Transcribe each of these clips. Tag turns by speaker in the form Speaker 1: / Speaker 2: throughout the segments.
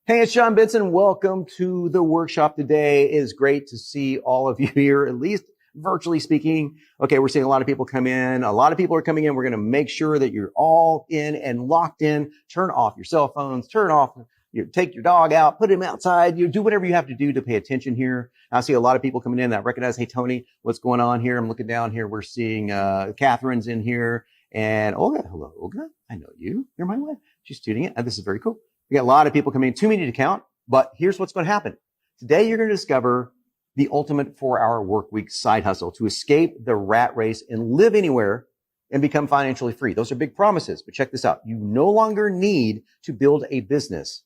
Speaker 1: Hey, it's Jon Benson. Welcome to the workshop today. It is great to see all of you here, at least virtually speaking. Okay, we're seeing a lot of people come in. A lot of people are coming in. We're going to make sure that you're all in and locked in. Turn off your cell phones. Turn off, take your dog out, put him outside. You do whatever you have to do to pay attention here. I see a lot of people coming in that recognize, hey, Tony, what's going on here? I'm looking down here. We're seeing Catherine's in here. And Olga, hello, Olga. I know you. You're my wife. She's tuning in. This is very cool. We got a lot of people coming in, too many to count, but here's what's going to happen. Today, you're going to discover the ultimate 4-hour work week side hustle to escape the rat race and live anywhere and become financially free. Those are big promises, but check this out. You no longer need to build a business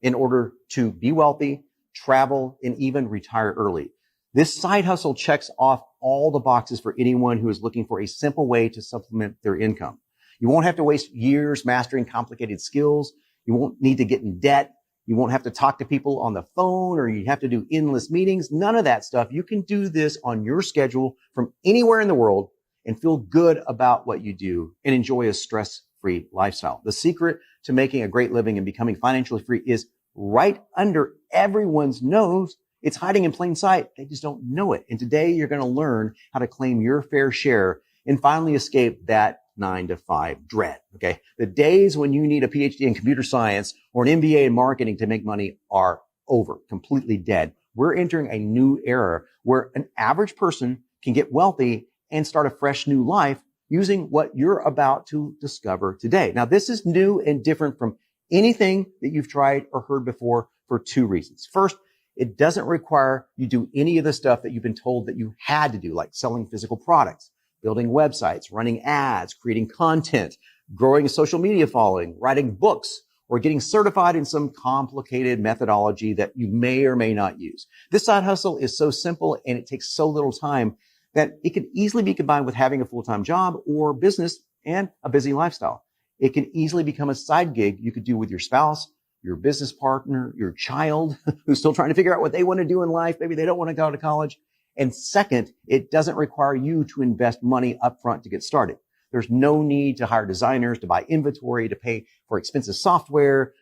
Speaker 1: in order to be wealthy, travel, and even retire early. This side hustle checks off all the boxes for anyone who is looking for a simple way to supplement their income. You won't have to waste years mastering complicated skills. You won't need to get in debt. You won't have to talk to people on the phone, or you have to do endless meetings. None of that stuff. You can do this on your schedule from anywhere in the world and feel good about what you do and enjoy a stress-free lifestyle. The secret to making a great living and becoming financially free is right under everyone's nose. It's hiding in plain sight. They just don't know it. And today you're going to learn how to claim your fair share and finally escape that 9-to-5 dread. Okay. The days when you need a PhD in computer science or an MBA in marketing to make money are over, completely dead. We're entering a new era where an average person can get wealthy and start a fresh new life using what you're about to discover today. Now, this is new and different from anything that you've tried or heard before for two reasons. First, it doesn't require you do any of the stuff that you've been told that you had to do, like selling physical products, building websites, running ads, creating content, growing a social media following, writing books, or getting certified in some complicated methodology that you may or may not use. This side hustle is so simple and it takes so little time that it can easily be combined with having a full-time job or business and a busy lifestyle. It can easily become a side gig you could do with your spouse, your business partner, your child who's still trying to figure out what they want to do in life. Maybe they don't want to go to college. And second, it doesn't require you to invest money up front to get started. There's no need to hire designers, to buy inventory, to pay for expensive software,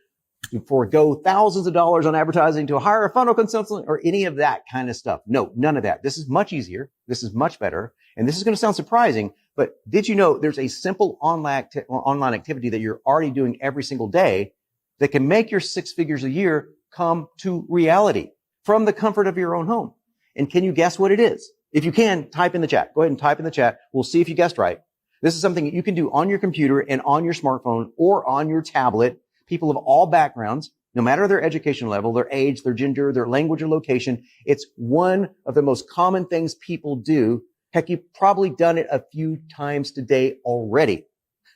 Speaker 1: to forego thousands of dollars on advertising, to hire a funnel consultant, or any of that kind of stuff. No, none of that. This is much easier. This is much better. And this is going to sound surprising, but did you know there's a simple online activity that you're already doing every single day that can make your 6 figures a year come to reality from the comfort of your own home? And can you guess what it is? If you can, type in the chat. Go ahead and type in the chat. We'll see if you guessed right. This is something that you can do on your computer and on your smartphone or on your tablet. People of all backgrounds, no matter their education level, their age, their gender, their language or location, it's one of the most common things people do. Heck, you've probably done it a few times today already.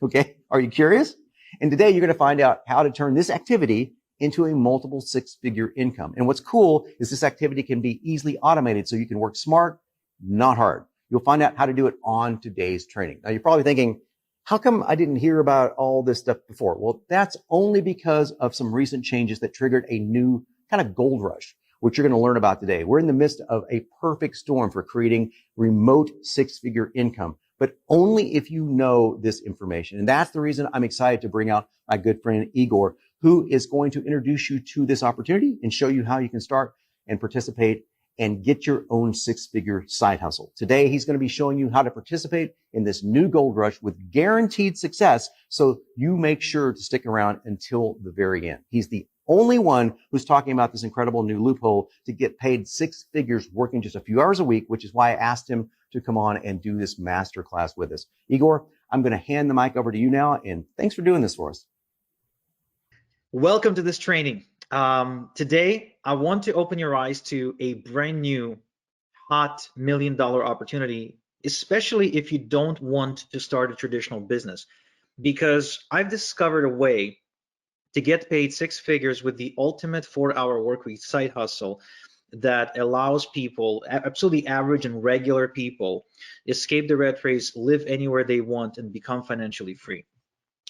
Speaker 1: Okay. Are you curious? And today you're going to find out how to turn this activity into a multiple 6-figure income. And what's cool is this activity can be easily automated so you can work smart, not hard. You'll find out how to do it on today's training. Now, you're probably thinking, how come I didn't hear about all this stuff before? Well, that's only because of some recent changes that triggered a new kind of gold rush, which you're going to learn about today. We're in the midst of a perfect storm for creating remote 6-figure income, but only if you know this information. And that's the reason I'm excited to bring out my good friend Igor, who is going to introduce you to this opportunity and show you how you can start and participate and get your own 6-figure side hustle. Today, he's going to be showing you how to participate in this new gold rush with guaranteed success, so you make sure to stick around until the very end. He's the only one who's talking about this incredible new loophole to get paid 6 figures working just a few hours a week, which is why I asked him to come on and do this masterclass with us. Igor, I'm going to hand the mic over to you now, and thanks for doing this for us.
Speaker 2: Welcome to this training. Today, I want to open your eyes to a brand new hot $1 million opportunity, especially if you don't want to start a traditional business, because I've discovered a way to get paid 6 figures with the ultimate 4-hour workweek side hustle that allows people, absolutely average and regular people, escape the rat race, live anywhere they want, and become financially free.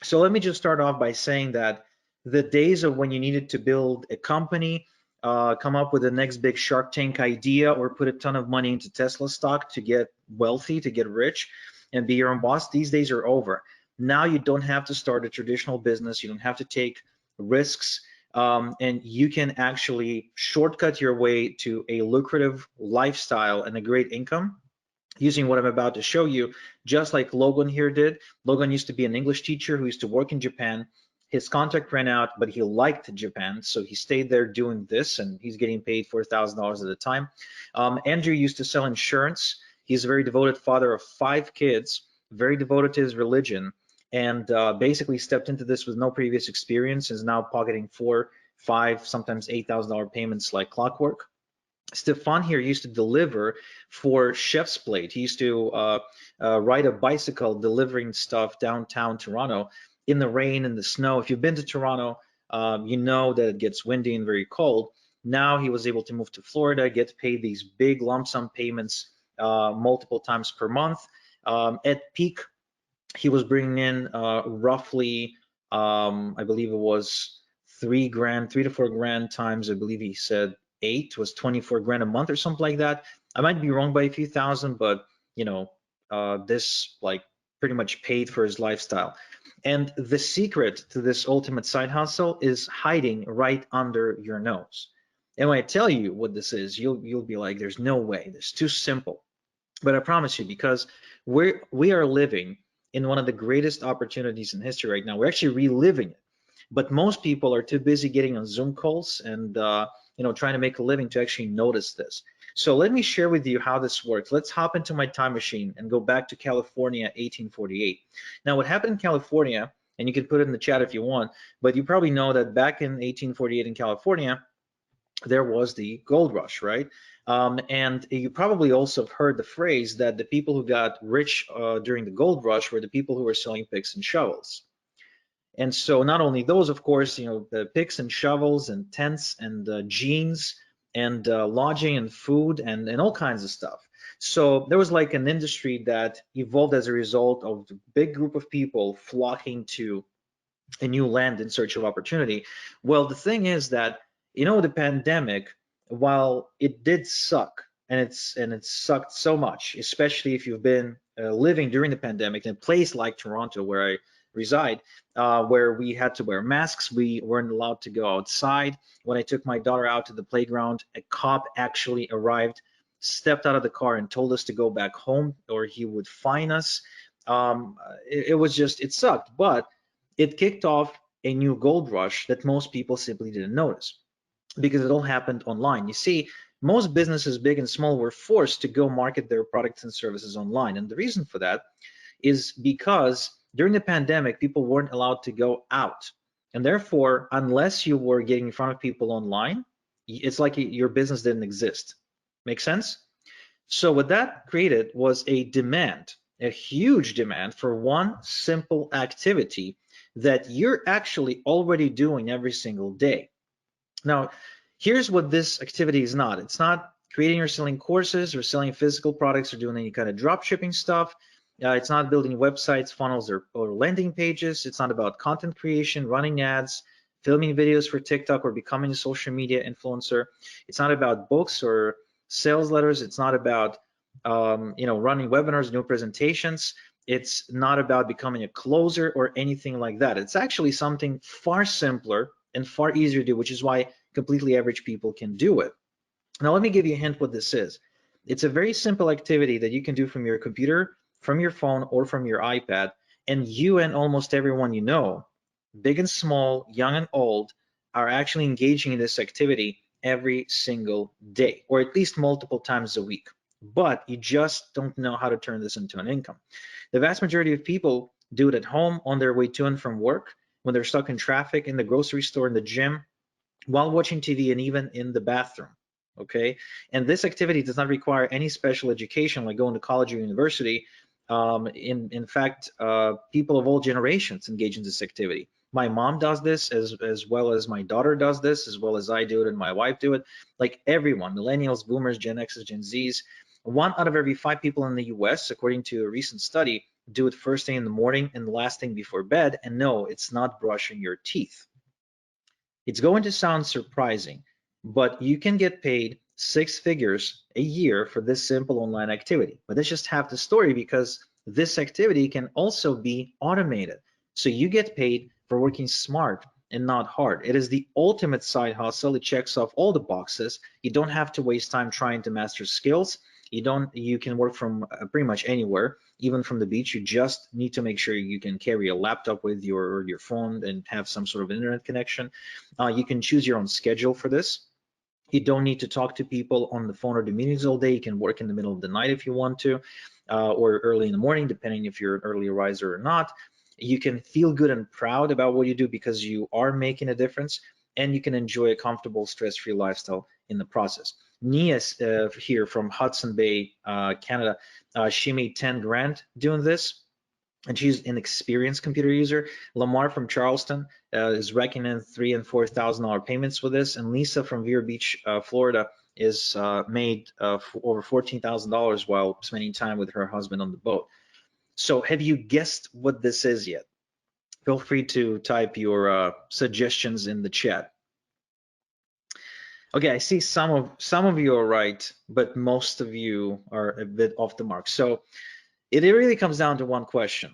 Speaker 2: So let me just start off by saying that the days of when you needed to build a company, come up with the next big Shark Tank idea, or put a ton of money into Tesla stock to get wealthy, to get rich, and be your own boss, these days are over. Now you don't have to start a traditional business. You don't have to take risks. and you can actually shortcut your way to a lucrative lifestyle and a great income using what I'm about to show you, just like Logan here did. Logan used to be an English teacher who used to work in Japan. His contract ran out, but he liked Japan, so he stayed there doing this, and he's getting paid $4,000 at a time. Andrew used to sell insurance. He's a very devoted father of 5 kids, very devoted to his religion, and basically stepped into this with no previous experience, is now pocketing 4, 5, sometimes $8,000 payments like clockwork. Stefan here used to deliver for Chef's Plate. He used to ride a bicycle delivering stuff downtown Toronto in the rain and the snow. If you've been to Toronto, you know that it gets windy and very cold. Now he was able to move to Florida, get paid these big lump sum payments multiple times per month. At peak, he was bringing in roughly, I believe it was 3 grand, 3 to 4 grand times, I believe he said 8 was 24 grand a month or something like that. I might be wrong by a few thousand, but you know, this like pretty much paid for his lifestyle. And the secret to this ultimate side hustle is hiding right under your nose. And when I tell you what this is, you'll be like, there's no way, this is too simple. But I promise you, because we are living in one of the greatest opportunities in history right now. We're actually reliving it. But most people are too busy getting on Zoom calls and trying to make a living to actually notice this. So let me share with you how this works. Let's hop into my time machine and go back to California, 1848. Now, what happened in California, and you can put it in the chat if you want, but you probably know that back in 1848 in California, there was the gold rush, right? And you probably also have heard the phrase that the people who got rich during the gold rush were the people who were selling picks and shovels. And so not only those, of course, the picks and shovels and tents and jeans and lodging and food and all kinds of stuff. So there was like an industry that evolved as a result of the big group of people flocking to a new land in search of opportunity. Well, the thing is that, the pandemic, while it did suck, and it sucked so much, especially if you've been living during the pandemic in a place like Toronto, where I reside, where we had to wear masks, we weren't allowed to go outside. When I took my daughter out to the playground, a cop actually arrived, stepped out of the car, and told us to go back home, or he would fine us. It sucked, but it kicked off a new gold rush that most people simply didn't notice, because it all happened online. You see, most businesses, big and small, were forced to go market their products and services online. And the reason for that is because during the pandemic, people weren't allowed to go out. And therefore, unless you were getting in front of people online, it's like your business didn't exist. Make sense? So what that created was a demand, a huge demand for one simple activity that you're actually already doing every single day. Now, here's what this activity is not. It's not creating or selling courses or selling physical products or doing any kind of drop shipping stuff. It's not building websites, funnels, or landing pages. It's not about content creation, running ads, filming videos for TikTok, or becoming a social media influencer. It's not about books or sales letters. It's not about running webinars, new presentations. It's not about becoming a closer or anything like that. It's actually something far simpler and far easier to do, which is why completely average people can do it. Now, let me give you a hint what this is. It's a very simple activity that you can do from your computer, from your phone, or from your iPad, and you and almost everyone you know, big and small, young and old, are actually engaging in this activity every single day, or at least multiple times a week. But you just don't know how to turn this into an income. The vast majority of people do it at home, on their way to and from work, when they're stuck in traffic, in the grocery store, in the gym, while watching TV, and even in the bathroom. Okay, and this activity does not require any special education like going to college or university. In fact, people of all generations engage in this activity. My mom does this as well as my daughter does this, as well as I do it and my wife do it. Like everyone, millennials, boomers, Gen X's, Gen Z's. 1 out of every 5 people in the US, according to a recent study, do it first thing in the morning and last thing before bed. And no, it's not brushing your teeth. It's going to sound surprising, but you can get paid 6 figures a year for this simple online activity. But that's just half the story, because this activity can also be automated. So you get paid for working smart and not hard. It is the ultimate side hustle. It checks off all the boxes. You don't have to waste time trying to master skills. You can work from pretty much anywhere, even from the beach. You just need to make sure you can carry a laptop with your phone and have some sort of internet connection. You can choose your own schedule for this. You don't need to talk to people on the phone or do meetings all day. You can work in the middle of the night if you want to, or early in the morning, depending if you're an early riser or not. You can feel good and proud about what you do because you are making a difference, and you can enjoy a comfortable, stress-free lifestyle in the process. Nia here from Hudson Bay, Canada, she made 10 grand doing this, and she's an experienced computer user. Lamar from Charleston is racking in $3,000 and $4,000 payments with this, and Lisa from Vero Beach, Florida, is made over $14,000 while spending time with her husband on the boat. So, have you guessed what this is yet? Feel free to type your suggestions in the chat. Okay, I see some of you are right, but most of you are a bit off the mark. So, it really comes down to one question.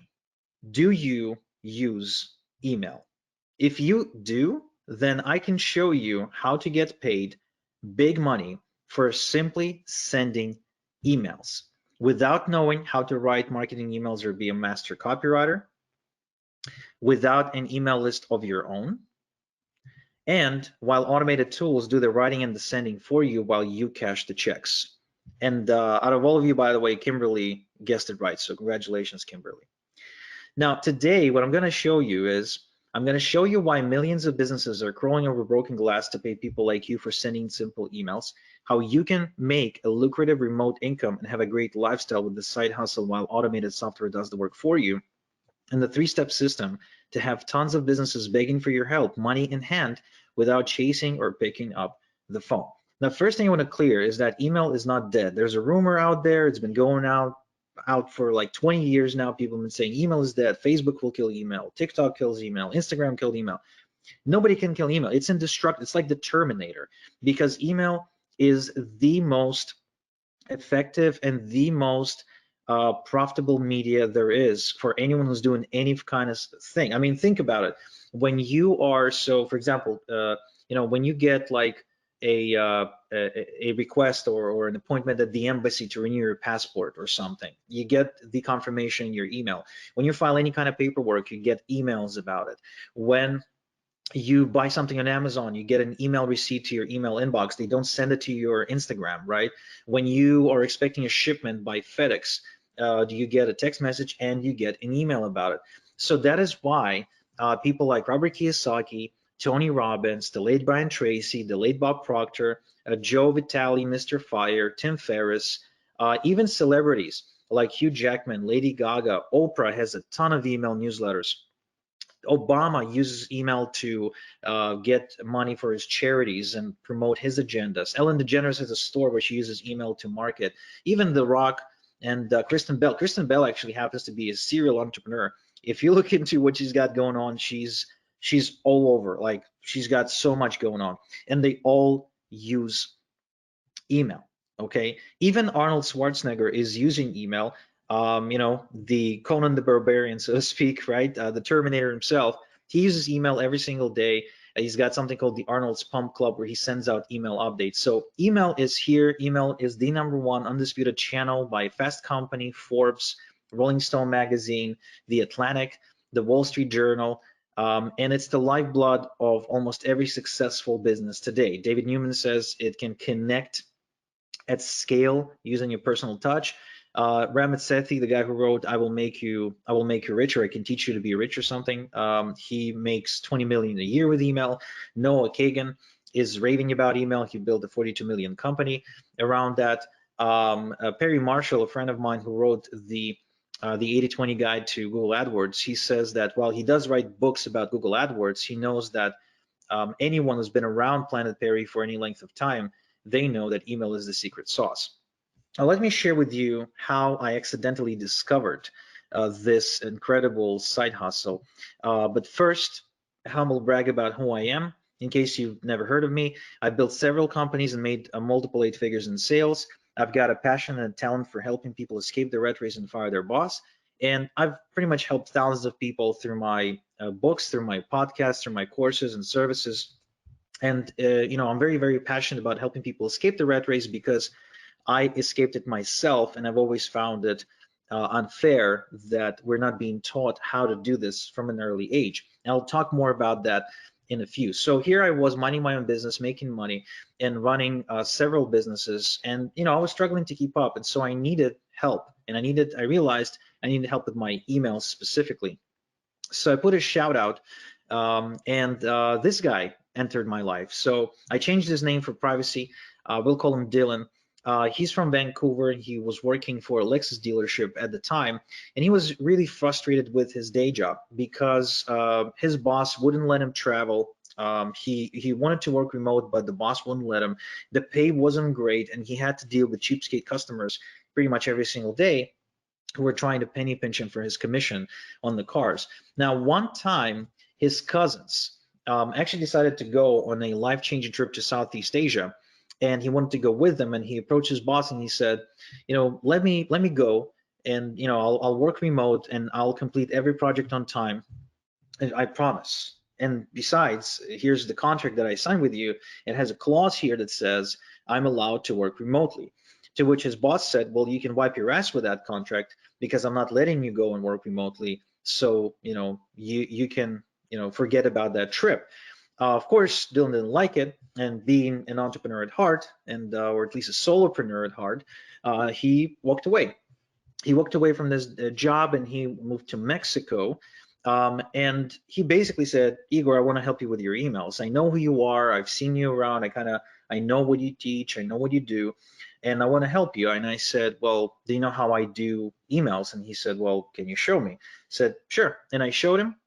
Speaker 2: Do you use email? If you do, then I can show you how to get paid big money for simply sending emails without knowing how to write marketing emails or be a master copywriter, without an email list of your own, and while automated tools do the writing and the sending for you while you cash the checks. And out of all of you, by the way, Kimberly guessed it right. So congratulations, Kimberly. Now, today, what I'm going to show you is I'm going to show you why millions of businesses are crawling over broken glass to pay people like you for sending simple emails, how you can make a lucrative remote income and have a great lifestyle with the side hustle while automated software does the work for you, and the three-step system to have tons of businesses begging for your help, money in hand, without chasing or picking up the phone. Now, first thing I want to clear is that email is not dead. There's a rumor out there. It's been going out for like 20 years now. People have been saying email is dead. Facebook will kill email. TikTok kills email. Instagram killed email. Nobody can kill email. It's indestructible. It's like the Terminator, because email is the most effective and the most profitable media there is for anyone who's doing any kind of thing. I mean, think about it. When you are, so for example, when you get like a request or an appointment at the embassy to renew your passport or something, you get the confirmation in your email. When you file any kind of paperwork, you get emails about it. When you buy something on Amazon, you get an email receipt to your email inbox. They don't send it to your Instagram, right? When you are expecting a shipment by FedEx, you get a text message and you get an email about it. So that is why people like Robert Kiyosaki, Tony Robbins, the late Brian Tracy, the late Bob Proctor, Joe Vitale, Mr. Fire, Tim Ferriss, even celebrities like Hugh Jackman, Lady Gaga, Oprah has a ton of email newsletters. Obama uses email to get money for his charities and promote his agendas. Ellen DeGeneres has a store where she uses email to market. Even The Rock and Kristen Bell. Kristen Bell actually happens to be a serial entrepreneur. If you look into what she's got going on, she's all over. Like, she's got so much going on, and they all use email. Okay, even Arnold Schwarzenegger is using email. The Conan the Barbarian, so to speak, right? The Terminator himself, he uses email every single day. He's got something called the Arnold's Pump Club where he sends out email updates. So email is here. Email is the #1 undisputed channel by Fast Company, Forbes, Rolling Stone magazine, The Atlantic, the Wall Street Journal, and it's the lifeblood of almost every successful business today. David Newman says it can connect at scale using your personal touch. Ramit Sethi, the guy who wrote I will make you richer, I can teach you to be rich or something, he makes 20 million a year with email. Noah Kagan is raving about email. He built a 42 million company around that. Perry Marshall, a friend of mine who wrote the 80-20 guide to Google AdWords, he says that while he does write books about Google AdWords, he knows that anyone who's been around Planet Perry for any length of time, they know that email is the secret sauce. Now, let me share with you how I accidentally discovered this incredible side hustle. But first, a humble brag about who I am. In case you've never heard of me, I've built several companies and made multiple 8 figures in sales. I've got a passion and a talent for helping people escape the rat race and fire their boss. And I've pretty much helped thousands of people through my books, through my podcasts, through my courses and services. And I'm very, very passionate about helping people escape the rat race because I escaped it myself, and I've always found it unfair that we're not being taught how to do this from an early age. And I'll talk more about that in a few. So here I was minding my own business, making money, and running several businesses, and I was struggling to keep up, and so I needed help, and I realized I needed help with my emails specifically. So I put a shout out, and this guy entered my life. So I changed his name for privacy. We'll call him Dylan. He's from Vancouver. He was working for a Lexus dealership at the time, and he was really frustrated with his day job because his boss wouldn't let him travel. He wanted to work remote, but the boss wouldn't let him. The pay wasn't great, and he had to deal with cheapskate customers pretty much every single day who were trying to penny pinch him for his commission on the cars. Now, one time, his cousins actually decided to go on a life-changing trip to Southeast Asia, and he wanted to go with them. And he approached his boss and he said, let me go, and I'll work remote and I'll complete every project on time. I promise. And besides, here's the contract that I signed with you. It has a clause here that says I'm allowed to work remotely. To which his boss said, well, you can wipe your ass with that contract because I'm not letting you go and work remotely. So, you can, forget about that trip. Of course, Dylan didn't like it, and being an entrepreneur at heart, and or at least a solopreneur at heart, he walked away. He walked away from this job and he moved to Mexico. And he basically said, Igor, I want to help you with your emails. I know who you are. I've seen you around. I know what you teach. I know what you do, and I want to help you. And I said, well, do you know how I do emails? And he said, well, can you show me? I said, sure. And I showed him.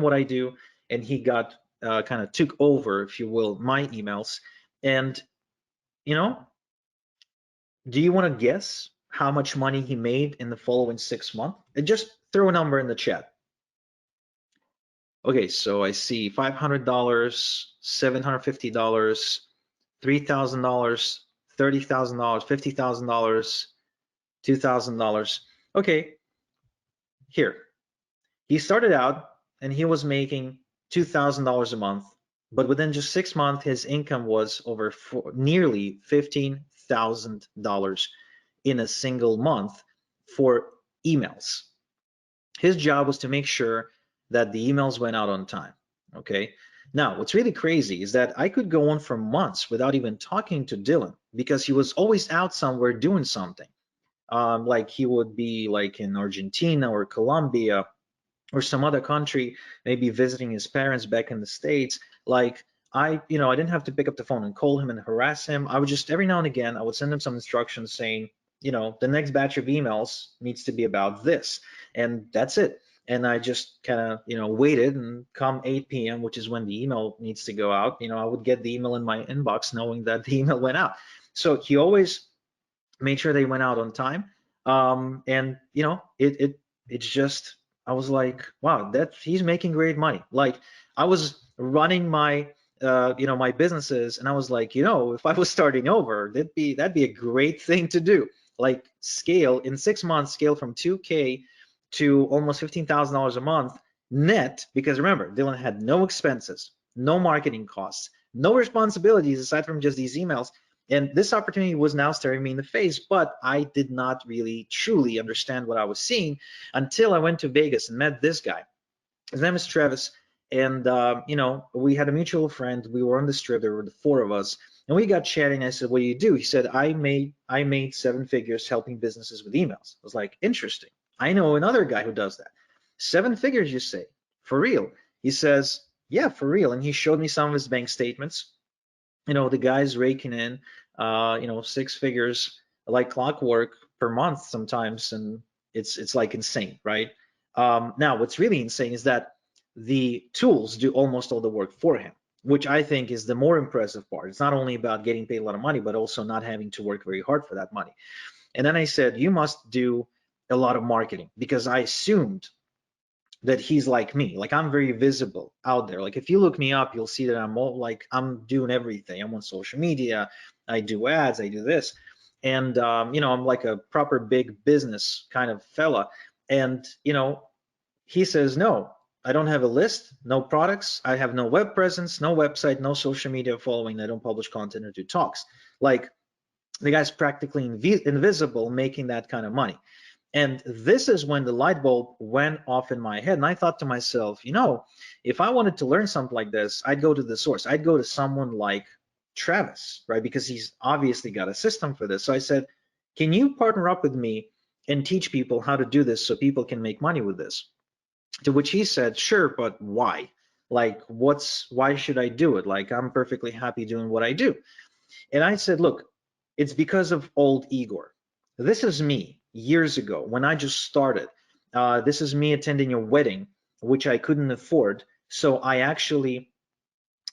Speaker 2: What I do, and he got kind of took over, if you will, my emails. And you know, do you want to guess how much money he made in the following 6 months? And just throw a number in the chat. Okay, so I see $500, $750, $3,000, $30,000, $50,000, $2,000. Okay, here. He started out and he was making $2,000 a month, but within just 6 months, his income was over nearly $15,000 in a single month for emails. His job was to make sure that the emails went out on time. Okay. Now, what's really crazy is that I could go on for months without even talking to Dylan because he was always out somewhere doing something. Like he would be like in Argentina or Colombia or some other country, maybe visiting his parents back in the States. Like I didn't have to pick up the phone and call him and harass him. I would just every now and again, I would send him some instructions saying, the next batch of emails needs to be about this, and that's it. And I just kind of, waited, and come 8 p.m., which is when the email needs to go out, I would get the email in my inbox knowing that the email went out. So he always made sure they went out on time. And it's just, I was like, wow, that he's making great money. Like I was running my my businesses, and I was like, if I was starting over, that'd be a great thing to do. Like scale in 6 months, scale from 2K to almost $15,000 a month net, because remember, Dylan had no expenses, no marketing costs, no responsibilities aside from just these emails. And this opportunity was now staring me in the face, but I did not really truly understand what I was seeing until I went to Vegas and met this guy. His name is Travis, and we had a mutual friend. We were on this trip. There were the four of us, and we got chatting. I said, "What do you do?" He said, "I made 7 figures helping businesses with emails." I was like, "Interesting. I know another guy who does that." 7 figures, you say? For real? He says, "Yeah, for real." And he showed me some of his bank statements. The guy's raking in 6 figures like clockwork per month sometimes, and it's like insane, right? Now what's really insane is that the tools do almost all the work for him, which I think is the more impressive part. It's not only about getting paid a lot of money, but also not having to work very hard for that money. And then I said, you must do a lot of marketing, because I assumed that he's like me. Like I'm very visible out there. Like if you look me up, you'll see that I'm doing everything. I'm on social media, I do ads, I do this. And I'm like a proper big business kind of fella. And he says, no, I don't have a list, no products, I have no web presence, no website, no social media following, I don't publish content or do talks. Like, the guy's practically invisible making that kind of money. And this is when the light bulb went off in my head. And I thought to myself, if I wanted to learn something like this, I'd go to the source. I'd go to someone like Travis, right? Because he's obviously got a system for this. So I said, can you partner up with me and teach people how to do this so people can make money with this? To which he said, sure, but why? Like, why should I do it? Like, I'm perfectly happy doing what I do. And I said, look, it's because of old Igor. This is me years ago when I just started. This is me attending a wedding, which I couldn't afford. So I actually,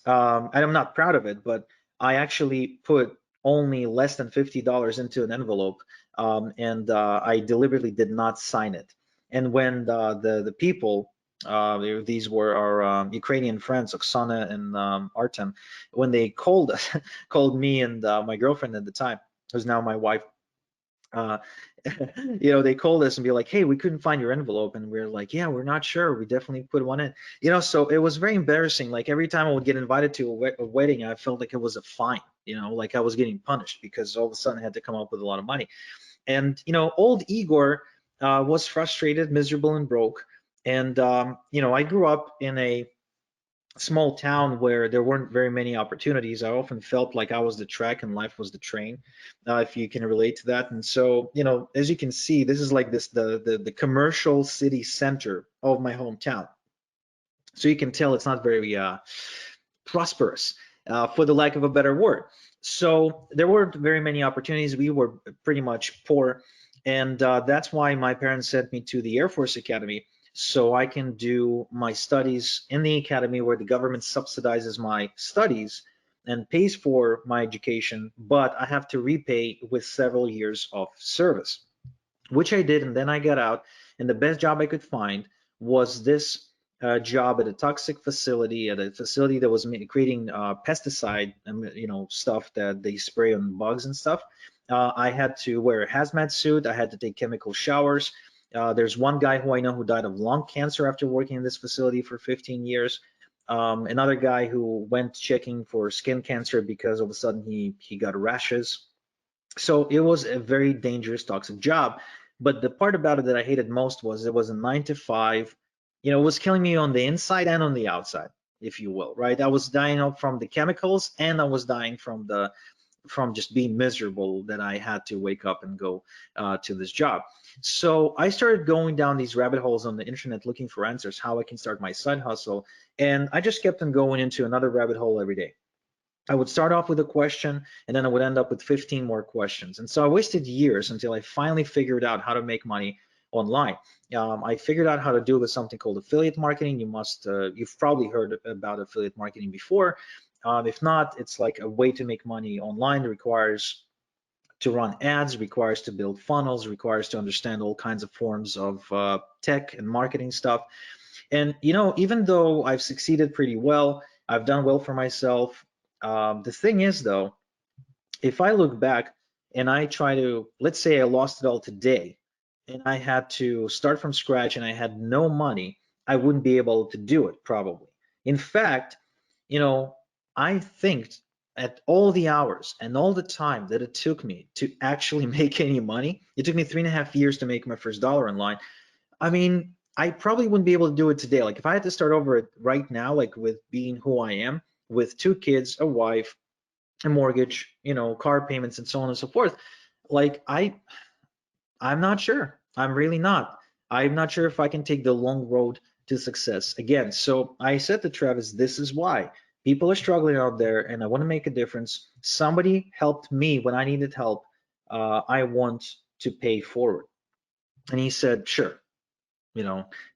Speaker 2: and I'm not proud of it, but I actually put only less than $50 into an envelope, and I deliberately did not sign it. And when the people, these were our Ukrainian friends, Oksana and Artem, when they called us, called me and my girlfriend at the time, who's now my wife, uh, they called us and be like, hey, we couldn't find your envelope. And we're like, yeah, we're not sure. We definitely put one in. So it was very embarrassing. Like, every time I would get invited to a wedding, I felt like it was a fine, like I was getting punished because all of a sudden I had to come up with a lot of money. And, old Igor was frustrated, miserable, and broke. And, I grew up in a small town where there weren't very many opportunities. I often felt like I was the track and life was the train, if you can relate to that. And so, as you can see, this is like the commercial city center of my hometown. So you can tell it's not very prosperous, for the lack of a better word. So there weren't very many opportunities. We were pretty much poor. And that's why my parents sent me to the Air Force Academy, so I can do my studies in the academy where the government subsidizes my studies and pays for my education, but I have to repay with several years of service, which I did. And then I got out, and the best job I could find was this job at a toxic facility, at a facility that was creating pesticide, stuff that they spray on bugs and stuff. I had to wear a hazmat suit. I had to take chemical showers. There's one guy who I know who died of lung cancer after working in this facility for 15 years. Another guy who went checking for skin cancer because all of a sudden he got rashes. So it was a very dangerous, toxic job. But the part about it that I hated most was it was a 9 to 5. It was killing me on the inside and on the outside, if you will, right? I was dying out from the chemicals, and I was dying from just being miserable that I had to wake up and go to this job. So I started going down these rabbit holes on the internet looking for answers, how I can start my side hustle. And I just kept on going into another rabbit hole every day. I would start off with a question, and then I would end up with 15 more questions. And so I wasted years until I finally figured out how to make money online. I figured out how to do it with something called affiliate marketing. You've probably heard about affiliate marketing before. If not, it's like a way to make money online. It requires to run ads, requires to build funnels, requires to understand all kinds of forms of tech and marketing stuff. And even though I've succeeded pretty well, I've done well for myself. The thing is, though, if I look back and I try to, let's say I lost it all today, and I had to start from scratch and I had no money, I wouldn't be able to do it probably. In fact, I think at all the hours and all the time that it took me to actually make any money, it took me 3.5 years to make my first dollar online. I mean, I probably wouldn't be able to do it today. Like, if I had to start over right now, like with being who I am, with 2 kids, a wife, a mortgage, car payments, and so on and so forth, like I'm not sure. I'm really not. I'm not sure if I can take the long road to success again. So I said to Travis, this is why people are struggling out there, and I want to make a difference. Somebody helped me when I needed help. I want to pay forward. And he said, sure.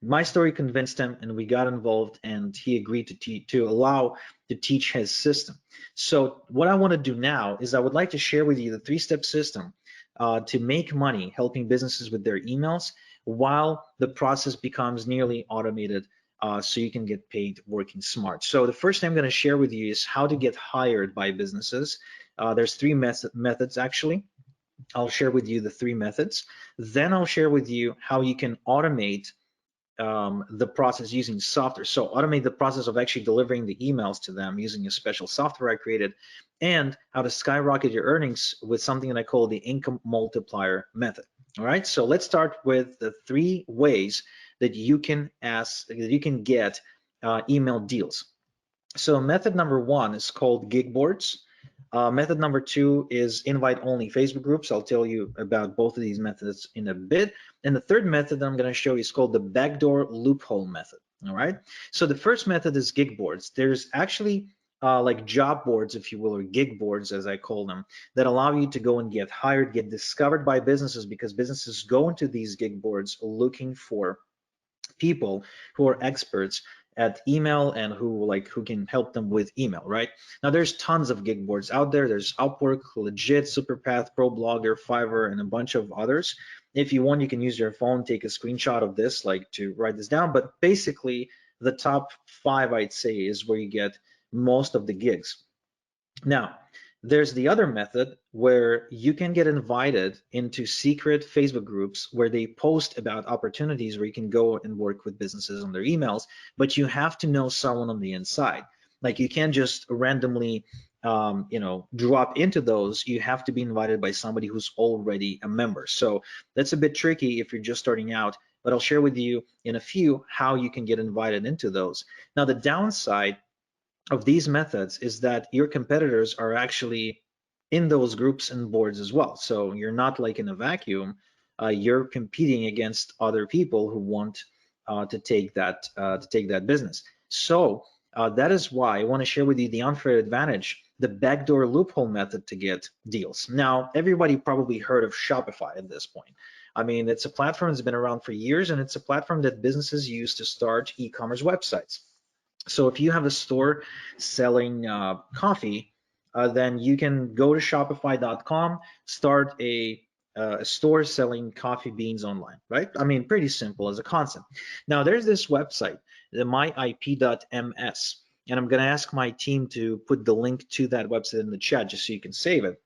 Speaker 2: My story convinced him, and we got involved, and he agreed to allow to teach his system. So what I want to do now is I would like to share with you the 3-step system to make money helping businesses with their emails while the process becomes nearly automated, so you can get paid working smart. So the first thing I'm going to share with you is how to get hired by businesses. There's 3 methods actually. I'll share with you the 3 methods. Then I'll share with you how you can automate the process using software. So automate the process of actually delivering the emails to them using a special software I created, and how to skyrocket your earnings with something that I call the income multiplier method. All right, so let's start with the 3 ways that you can get email deals. So method number 1 is called gig boards. Method number 2 is invite only Facebook groups. I'll tell you about both of these methods in a bit. And the third method that I'm going to show you is called the backdoor loophole method. All right. So the first method is gig boards. There's actually like job boards, if you will, or gig boards, as I call them, that allow you to go and get hired, get discovered by businesses, because businesses go into these gig boards looking for people who are experts at email and who can help them with email. Right now, there's tons of gig boards out there. There's Upwork, Legit, Superpath, ProBlogger, Fiverr, and a bunch of others. If you want, you can use your phone, take a screenshot of this, like to write this down. But basically, the top 5, I'd say, is where you get most of the gigs. Now, there's the other method where you can get invited into secret Facebook groups where they post about opportunities where you can go and work with businesses on their emails, but you have to know someone on the inside. Like, you can't just randomly drop into those. You have to be invited by somebody who's already a member. So that's a bit tricky if you're just starting out, but I'll share with you in a few how you can get invited into those. Now, the downside of these methods is that your competitors are actually in those groups and boards as well. So you're not like in a vacuum. You're competing against other people who want to take that business. So that is why I want to share with you the unfair advantage, the backdoor loophole method to get deals. Now, everybody probably heard of Shopify at this point. I mean, it's a platform that's been around for years, and it's a platform that businesses use to start e-commerce websites. So if you have a store selling coffee, then you can go to Shopify.com, start a store selling coffee beans online, right? I mean, pretty simple as a concept. Now, there's this website, the myip.ms, and I'm going to ask my team to put the link to that website in the chat just so you can save it.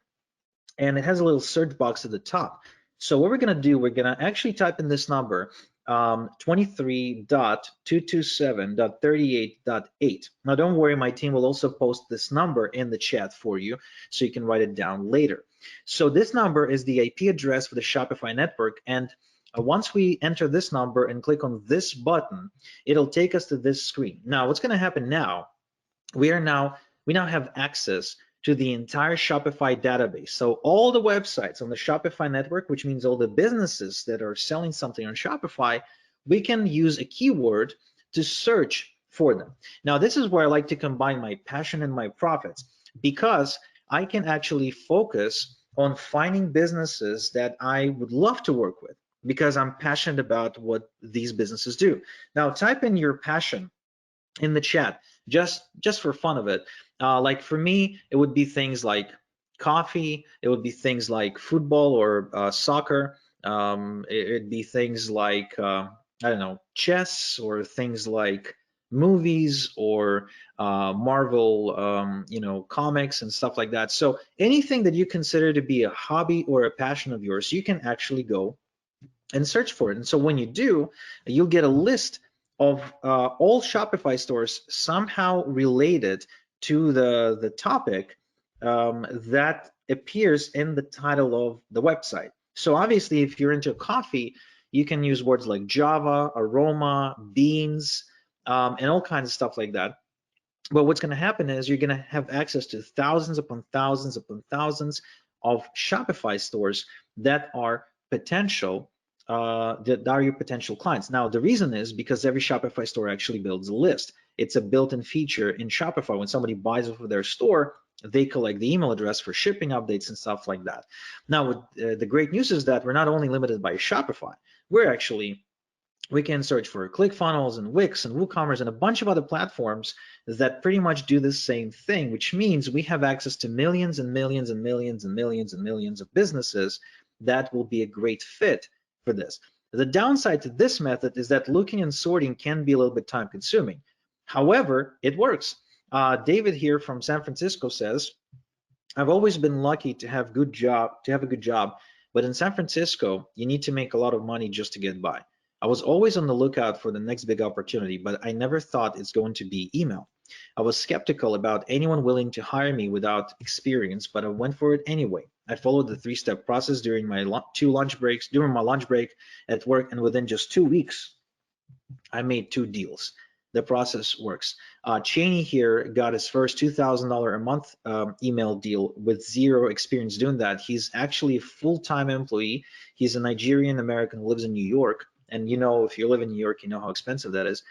Speaker 2: And it has a little search box at the top. So what we're going to do, we're going to actually type in this number, 23.227.38.8. Now, don't worry, my team will also post this number in the chat for you so you can write it down later. So this number is the IP address for the Shopify network, and once we enter this number and click on this button, it'll take us to this screen. Now, what's going to happen now? We now have access to the entire Shopify database. So all the websites on the Shopify network, which means all the businesses that are selling something on Shopify, we can use a keyword to search for them. Now, this is where I like to combine my passion and my profits, because I can actually focus on finding businesses that I would love to work with, because I'm passionate about what these businesses do. Now, type in your passion in the chat, just for fun of it. Like for me, it would be things like coffee, it would be things like football or soccer, it'd be things like I don't know, chess, or things like movies, or Marvel comics and stuff like that. So anything that you consider to be a hobby or a passion of yours, you can actually go and search for it. And so when you do, you'll get a list of all Shopify stores somehow related to the topic that appears in the title of the website. So obviously, if you're into coffee, you can use words like Java, aroma, beans, and all kinds of stuff like that. But what's going to happen is you're going to have access to thousands upon thousands upon thousands of Shopify stores that are potential that are your potential clients. Now, the reason is because every Shopify store actually builds a list. It's a built-in feature in Shopify. When somebody buys it for their store, they collect the email address for shipping updates and stuff like that. Now, the great news is that we're not only limited by Shopify. We can search for ClickFunnels and Wix and WooCommerce and a bunch of other platforms that pretty much do the same thing, which means we have access to millions and millions and millions and millions and millions of businesses that will be a great fit for this. The downside to this method is that looking and sorting can be a little bit time consuming. However, it works. David here from San Francisco says, I've always been lucky to have a good job, but in San Francisco, you need to make a lot of money just to get by. I was always on the lookout for the next big opportunity, but I never thought it's going to be email. I was skeptical about anyone willing to hire me without experience, but I went for it anyway. I followed the three-step process during my during my lunch break at work, and within just 2 weeks, I made 2 deals. The process works. Cheney here got his first $2,000 a month email deal with zero experience doing that. He's actually a full-time employee. He's a Nigerian American who lives in New York. And you know, if you live in New York, you know how expensive that is.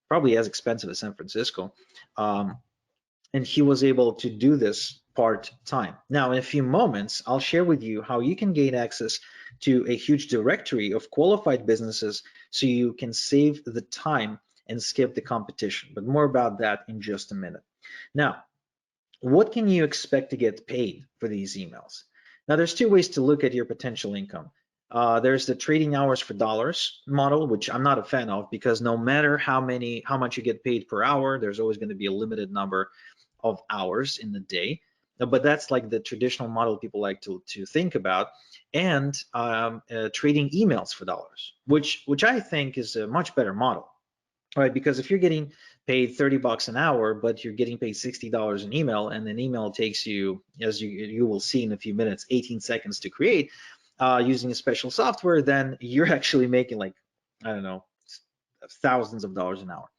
Speaker 2: Probably as expensive as San Francisco. And he was able to do this part-time. Now, in a few moments, I'll share with you how you can gain access to a huge directory of qualified businesses so you can save the time and skip the competition. But more about that in just a minute. Now, what can you expect to get paid for these emails? Now, there's two ways to look at your potential income. There's the trading hours for dollars model, which I'm not a fan of, because no matter how much you get paid per hour, there's always going to be a limited number of hours in the day. But that's like the traditional model people like to think about. And trading emails for dollars, which I think is a much better model. All right, because if you're getting paid 30 bucks an hour, but you're getting paid $60 an email, and an email takes you, as you will see in a few minutes, 18 seconds to create using a special software, then you're actually making like, I don't know, thousands of dollars an hour.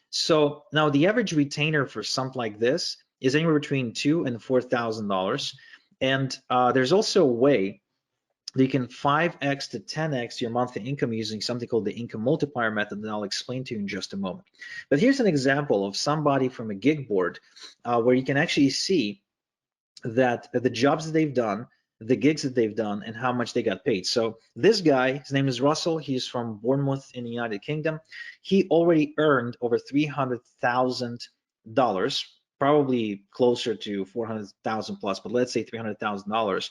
Speaker 2: So now the average retainer for something like this is anywhere between $2,000 and $4,000. And there's also a way that you can 5x to 10x your monthly income using something called the income multiplier method that I'll explain to you in just a moment. But here's an example of somebody from a gig board where you can actually see that the jobs that they've done, the gigs that they've done, and how much they got paid. So this guy, his name is Russell. He's from Bournemouth in the United Kingdom. He already earned over $300,000, probably closer to 400,000 plus, but let's say $300,000.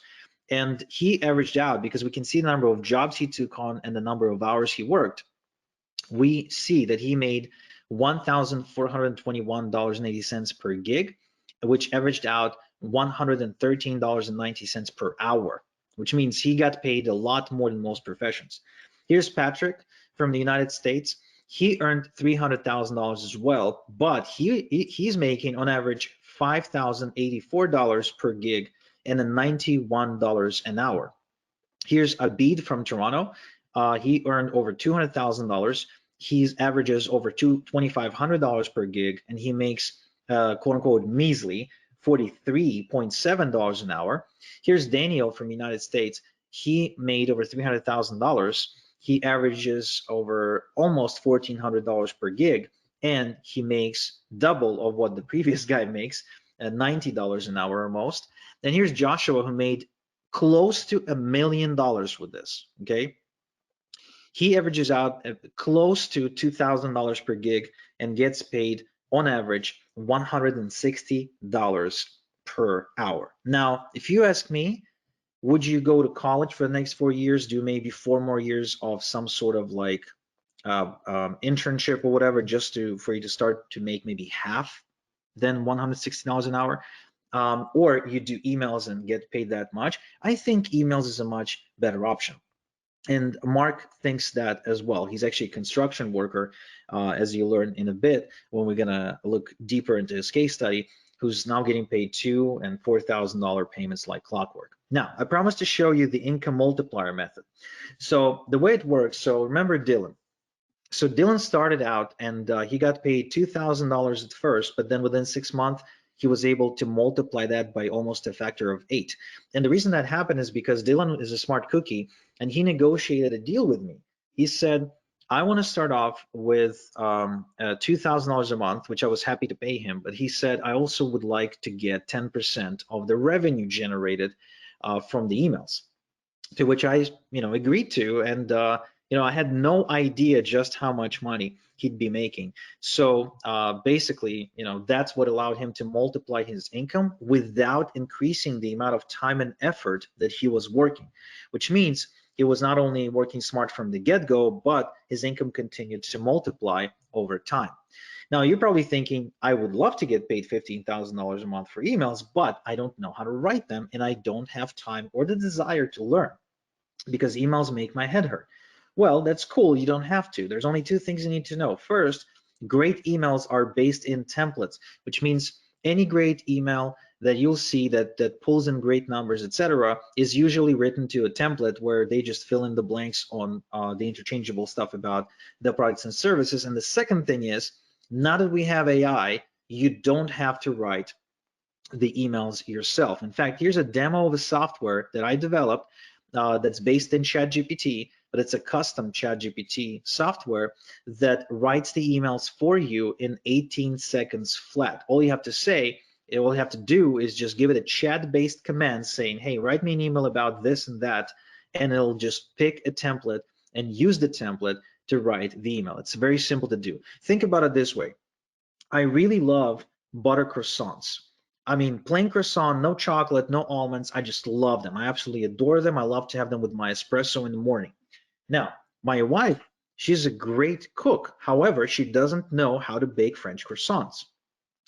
Speaker 2: And he averaged out, because we can see the number of jobs he took on and the number of hours he worked. We see that he made $1,421.80 per gig, which averaged out $113.90 per hour, which means he got paid a lot more than most professions. Here's Patrick from the United States. He earned $300,000 as well, but he's making on average $5,084 per gig and $91 an hour. Here's Abid from Toronto. He earned over $200,000. He averages over $2,500 per gig, and he makes quote unquote measly $43.7 an hour. Here's Daniel from the United States. He made over $300,000. He averages over almost $1,400 per gig, and he makes double of what the previous guy makes, $90 an hour almost. And here's Joshua, who made close to $1 million with this, okay? He averages out close to $2,000 per gig and gets paid on average $160 per hour. Now, if you ask me, would you go to college for the next 4 years, do maybe 4 more years of some sort of like internship or whatever, just for you to start to make maybe half than $160 an hour? Or you do emails and get paid that much? I think emails is a much better option. And Mark thinks that as well. He's actually a construction worker, as you learn in a bit when we're gonna look deeper into his case study, who's now getting paid $2,000 and $4,000 payments like clockwork. Now, I promised to show you the income multiplier method. So the way it works, so remember Dylan. So Dylan started out and he got paid $2,000 at first, but then within 6 months, he was able to multiply that by almost a factor of 8. And the reason that happened is because Dylan is a smart cookie, and he negotiated a deal with me. He said, I want to start off with $2,000 a month, which I was happy to pay him. But he said, I also would like to get 10% of the revenue generated from the emails, to which I, agreed to. And, I had no idea just how much money he'd be making. So basically, that's what allowed him to multiply his income without increasing the amount of time and effort that he was working, which means he was not only working smart from the get-go, but his income continued to multiply over time. Now, you're probably thinking, I would love to get paid $15,000 a month for emails, but I don't know how to write them, and I don't have time or the desire to learn because emails make my head hurt. Well, that's cool. You don't have to. There's only two things you need to know. First, great emails are based in templates, which means any great email that you'll see that pulls in great numbers, etc., is usually written to a template where they just fill in the blanks on the interchangeable stuff about the products and services. And the second thing is, now that we have AI, you don't have to write the emails yourself. In fact, here's a demo of a software that I developed that's based in ChatGPT, but it's a custom ChatGPT software that writes the emails for you in 18 seconds flat. All you have to say, all you have to do is just give it a chat-based command saying, hey, write me an email about this and that, and it'll just pick a template and use the template to write the email. It's very simple to do. Think about it this way. I really love butter croissants. I mean, plain croissant, no chocolate, no almonds. I just love them. I absolutely adore them. I love to have them with my espresso in the morning. Now, my wife, she's a great cook. However, she doesn't know how to bake French croissants.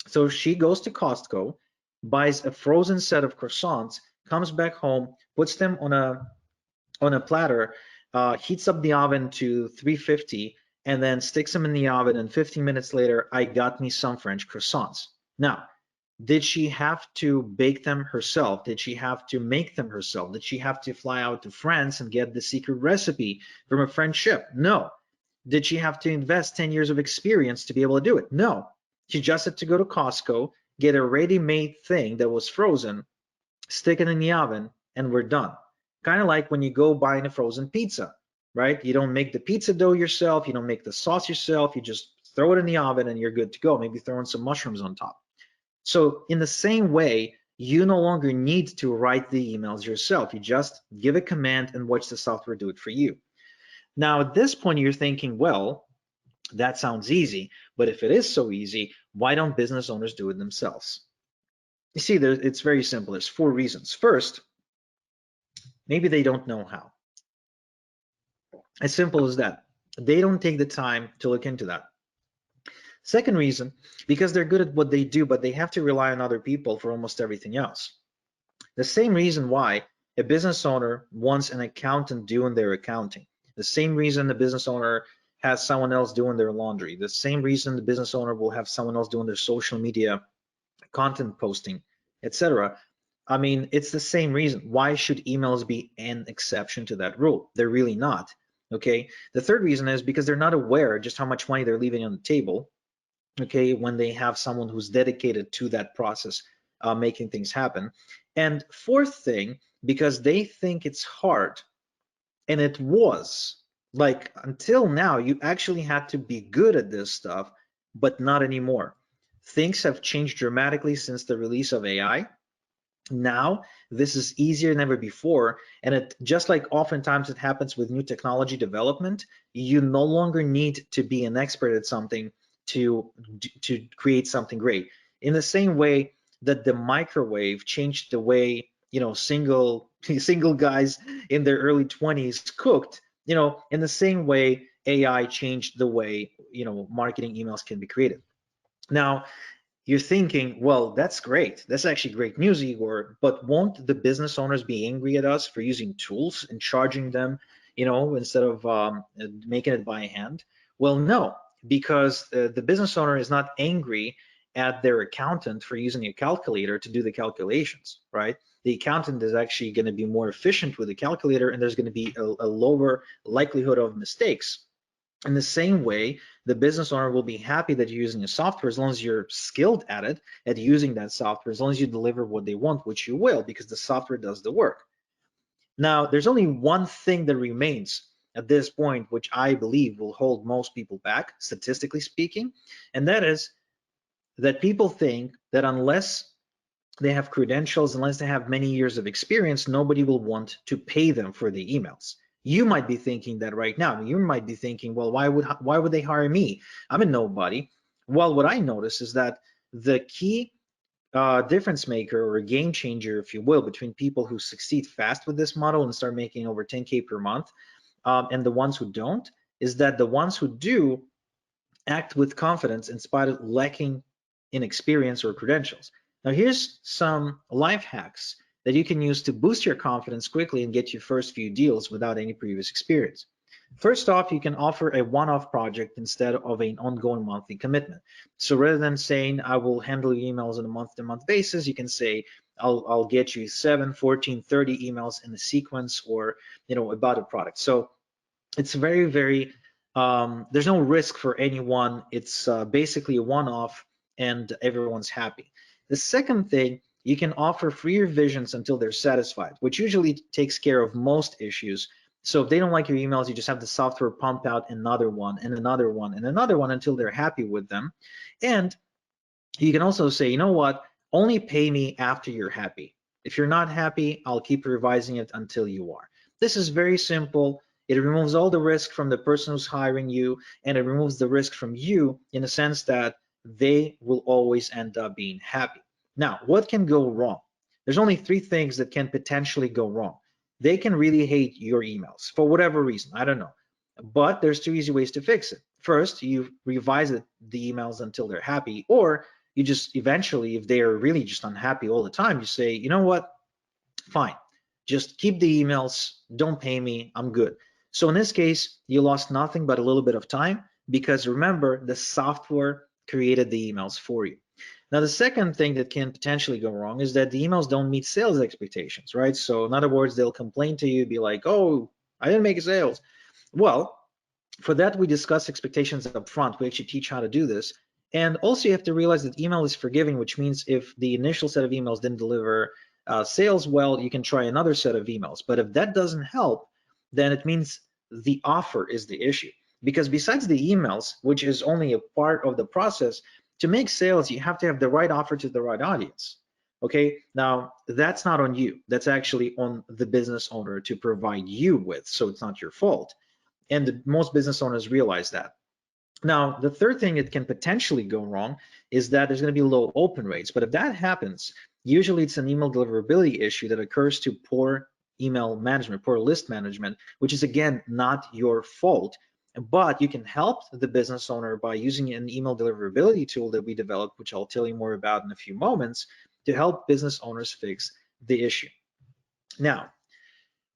Speaker 2: So she goes to Costco, buys a frozen set of croissants, comes back home, puts them on a platter, heats up the oven to 350, and then sticks them in the oven. And 15 minutes later, I got me some French croissants. Now, did she have to bake them herself? Did she have to make them herself? Did she have to fly out to France and get the secret recipe from a French chef? No. Did she have to invest 10 years of experience to be able to do it? No. She just had to go to Costco, get a ready-made thing that was frozen, stick it in the oven, and we're done. Kind of like when you go buying a frozen pizza, right? You don't make the pizza dough yourself, you don't make the sauce yourself, you just throw it in the oven and you're good to go. Maybe throw in some mushrooms on top. So in the same way, you no longer need to write the emails yourself. You just give a command and watch the software do it for you. Now, at this point, you're thinking, well, that sounds easy, but if it is so easy, why don't business owners do it themselves? You see, it's very simple. There's 4 reasons. First, maybe they don't know how. As simple as that. They don't take the time to look into that. Second reason, because they're good at what they do, but they have to rely on other people for almost everything else. The same reason why a business owner wants an accountant doing their accounting. The same reason the business owner has someone else doing their laundry. The same reason the business owner will have someone else doing their social media content posting, etc. I mean, it's the same reason. Why should emails be an exception to that rule? They're really not. Okay. The third reason is because they're not aware just how much money they're leaving on the table. Okay, when they have someone who's dedicated to that process, making things happen. And fourth thing, because they think it's hard, and it was. Like until now, you actually had to be good at this stuff, but not anymore. Things have changed dramatically since the release of AI. Now, this is easier than ever before, and it just like oftentimes it happens with new technology development, you no longer need to be an expert at something to create something great. In the same way that the microwave changed the way single guys in their early 20s cooked, in the same way AI changed the way marketing emails can be created. Now, you're thinking, well, that's great. That's actually great news, Igor. But won't the business owners be angry at us for using tools and charging them, instead of making it by hand? Well, no, because the business owner is not angry at their accountant for using a calculator to do the calculations, right? The accountant is actually going to be more efficient with the calculator, and there's going to be a lower likelihood of mistakes. In the same way, the business owner will be happy that you're using a software as long as you're skilled at it, at using that software, as long as you deliver what they want, which you will, because the software does the work. Now, there's only one thing that remains at this point, which I believe will hold most people back, statistically speaking, and that is that people think that unless they have credentials, unless they have many years of experience, nobody will want to pay them for the emails. You might be thinking that right now. You might be thinking, well, why would they hire me? I'm a nobody. Well, what I notice is that the key difference maker or a game changer, if you will, between people who succeed fast with this model and start making over 10K per month and the ones who don't, is that the ones who do act with confidence in spite of lacking in experience or credentials. Now, here's some life hacks that you can use to boost your confidence quickly and get your first few deals without any previous experience. First off, you can offer a one-off project instead of an ongoing monthly commitment. So rather than saying, I will handle your emails on a month-to-month basis, you can say, I'll get you 7, 14, 30 emails in a sequence, or about a product. So it's very, very, there's no risk for anyone. It's basically a one-off and everyone's happy. The second thing, you can offer free revisions until they're satisfied, which usually takes care of most issues. So if they don't like your emails, you just have the software pump out another one and another one and another one until they're happy with them. And you can also say, you know what, only pay me after you're happy. If you're not happy, I'll keep revising it until you are. This is very simple. It removes all the risk from the person who's hiring you, and it removes the risk from you in the sense that they will always end up being happy. Now, what can go wrong? There's only 3 things that can potentially go wrong. They can really hate your emails for whatever reason, I don't know. But there's 2 easy ways to fix it. First, you revise the emails until they're happy, or you just eventually, if they are really just unhappy all the time, you say, you know what, fine, just keep the emails, don't pay me, I'm good. So in this case, you lost nothing but a little bit of time, because remember, the software created the emails for you. Now, the second thing that can potentially go wrong is that the emails don't meet sales expectations, right? So in other words, they'll complain to you, be like, oh, I didn't make sales. Well, for that, we discuss expectations up front. We actually teach how to do this. And also, you have to realize that email is forgiving, which means if the initial set of emails didn't deliver sales well, you can try another set of emails. But if that doesn't help, then it means the offer is the issue. Because besides the emails, which is only a part of the process, to make sales, you have to have the right offer to the right audience. Okay, now that's not on you. That's actually on the business owner to provide you with, so it's not your fault. And most business owners realize that. Now, the third thing that can potentially go wrong is that there's going to be low open rates. But if that happens, usually it's an email deliverability issue that occurs to poor email management, poor list management, which is, again, not your fault. But you can help the business owner by using an email deliverability tool that we developed, which I'll tell you more about in a few moments, to help business owners fix the issue. Now,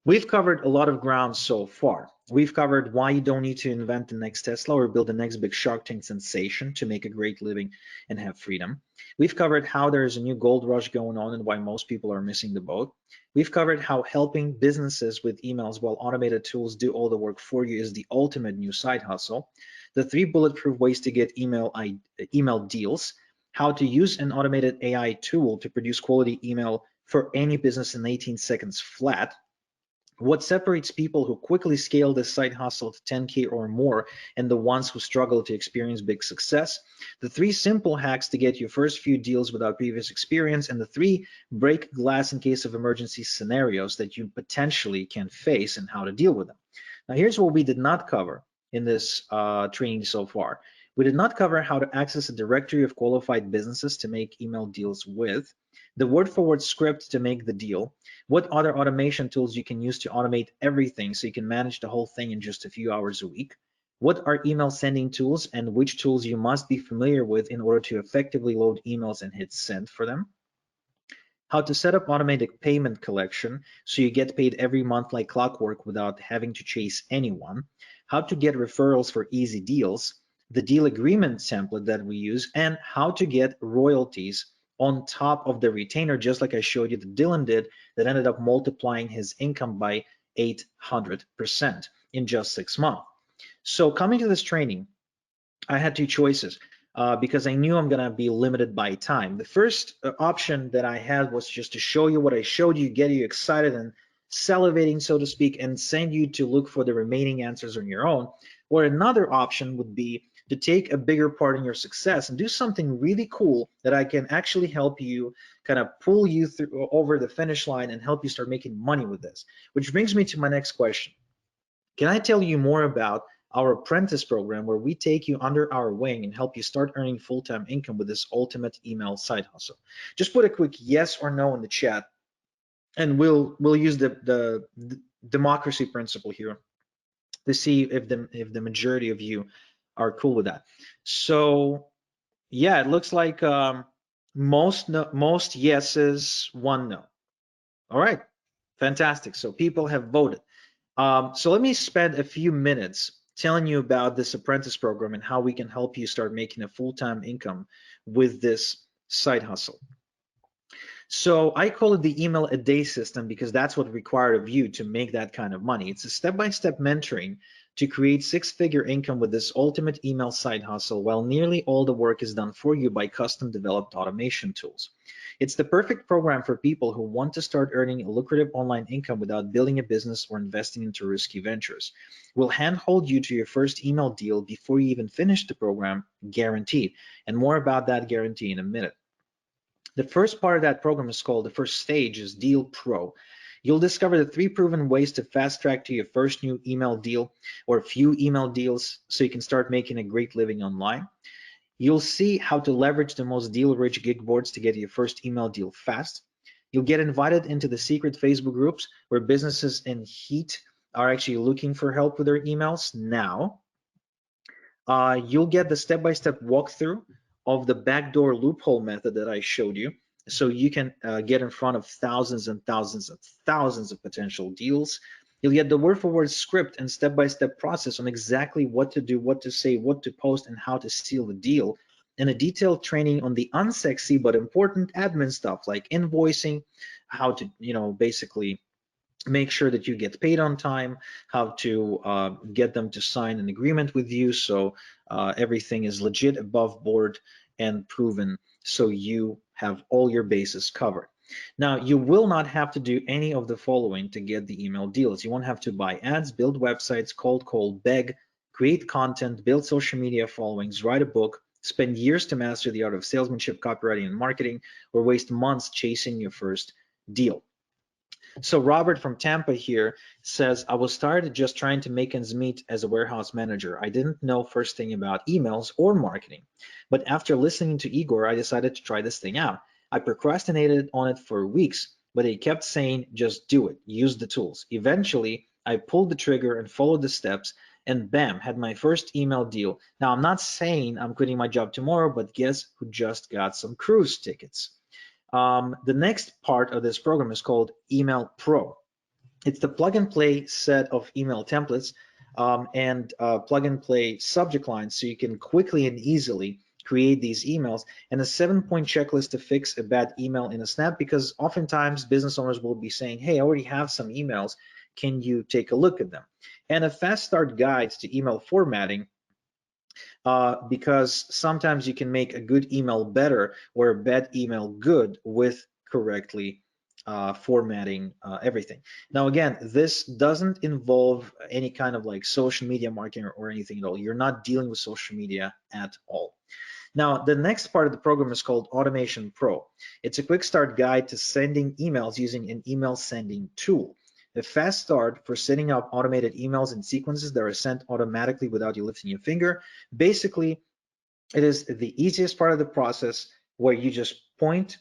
Speaker 2: we've covered a lot of ground so far. We've covered why you don't need to invent the next Tesla or build the next big Shark Tank sensation to make a great living and have freedom. We've covered how there's a new gold rush going on and why most people are missing the boat. We've covered how helping businesses with emails while automated tools do all the work for you is the ultimate new side hustle. The 3 bulletproof ways to get email deals, how to use an automated AI tool to produce quality email for any business in 18 seconds flat, what separates people who quickly scale this side hustle to 10K or more and the ones who struggle to experience big success, the 3 simple hacks to get your first few deals without previous experience, and the 3 break glass in case of emergency scenarios that you potentially can face and how to deal with them. Now, here's what we did not cover in this training so far. We did not cover how to access a directory of qualified businesses to make email deals with, the word-for-word script to make the deal, what other automation tools you can use to automate everything so you can manage the whole thing in just a few hours a week, what are email sending tools and which tools you must be familiar with in order to effectively load emails and hit send for them, how to set up automated payment collection so you get paid every month like clockwork without having to chase anyone, how to get referrals for easy deals, the deal agreement template that we use, and how to get royalties on top of the retainer, just like I showed you that Dylan did, that ended up multiplying his income by 800% in just 6 months. So coming to this training, I had 2 choices because I knew I'm gonna be limited by time. The first option that I had was just to show you what I showed you, get you excited and salivating, so to speak, and send you to look for the remaining answers on your own. Or another option would be to take a bigger part in your success and do something really cool that I can actually help you kind of pull you through over the finish line and help you start making money with this. Which brings me to my next question. Can I tell you more about our apprentice program where we take you under our wing and help you start earning full-time income with this ultimate email side hustle? Just put a quick yes or no in the chat, and we'll use the democracy principle here to see if the majority of you are cool with that. So yeah, it looks like most no, most yeses, one no. All right, fantastic. So people have voted. So let me spend a few minutes telling you about this apprentice program and how we can help you start making a full-time income with this side hustle. So I call it the email a day system because that's what required of you to make that kind of money. It's a step-by-step mentoring to create six-figure income with this ultimate email side hustle while nearly all the work is done for you by custom developed automation tools. It's the perfect program for people who want to start earning a lucrative online income without building a business or investing into risky ventures. We'll handhold you to your first email deal before you even finish the program, guaranteed. And more about that guarantee in a minute. The first part of that program is called, the first stage is Deal Pro. You'll discover the 3 proven ways to fast track to your first new email deal or few email deals so you can start making a great living online. You'll see how to leverage the most deal-rich gig boards to get your first email deal fast. You'll get invited into the secret Facebook groups where businesses in heat are actually looking for help with their emails now. You'll get the step-by-step walkthrough of the backdoor loophole method that I showed you, so you can get in front of thousands and thousands and thousands of potential deals. You'll get the word-for-word script and step-by-step process on exactly what to do, what to say, what to post, and how to seal the deal, and a detailed training on the unsexy but important admin stuff like invoicing, how to, basically make sure that you get paid on time, how to get them to sign an agreement with you so everything is legit, above board, and proven, so you have all your bases covered. Now, you will not have to do any of the following to get the email deals. You won't have to buy ads, build websites, cold call, beg, create content, build social media followings, write a book, spend years to master the art of salesmanship, copywriting, and marketing, or waste months chasing your first deal. So Robert from Tampa here says, I was started just trying to make ends meet as a warehouse manager. I didn't know first thing about emails or marketing, but after listening to Igor, I decided to try this thing out. I procrastinated on it for weeks, but he kept saying, just do it, use the tools. Eventually, I pulled the trigger and followed the steps, and bam, had my first email deal. Now, I'm not saying I'm quitting my job tomorrow, but guess who just got some cruise tickets? The next part of this program is called Email Pro. It's the plug and play set of email templates and plug and play subject lines so you can quickly and easily create these emails, and a 7-point checklist to fix a bad email in a snap, because oftentimes business owners will be saying, hey, I already have some emails. Can you take a look at them? And a fast start guide to email formatting, because sometimes you can make a good email better or a bad email good with correctly formatting everything. Now, again, this doesn't involve any kind of like social media marketing or anything at all. You're not dealing with social media at all. Now, the next part of the program is called Automation Pro. It's a quick start guide to sending emails using an email sending tool. A fast start for setting up automated emails in sequences that are sent automatically without you lifting your finger. Basically, it is the easiest part of the process where you just point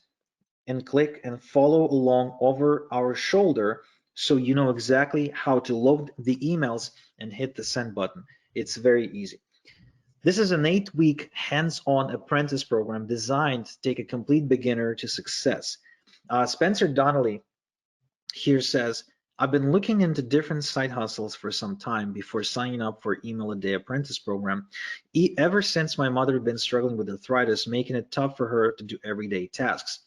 Speaker 2: and click and follow along over our shoulder so you know exactly how to load the emails and hit the send button. It's very easy. This is an 8-week hands-on apprentice program designed to take a complete beginner to success. Spencer Donnelly here says, I've been looking into different side hustles for some time before signing up for Email a Day Apprentice program. Ever since my mother had been struggling with arthritis, making it tough for her to do everyday tasks.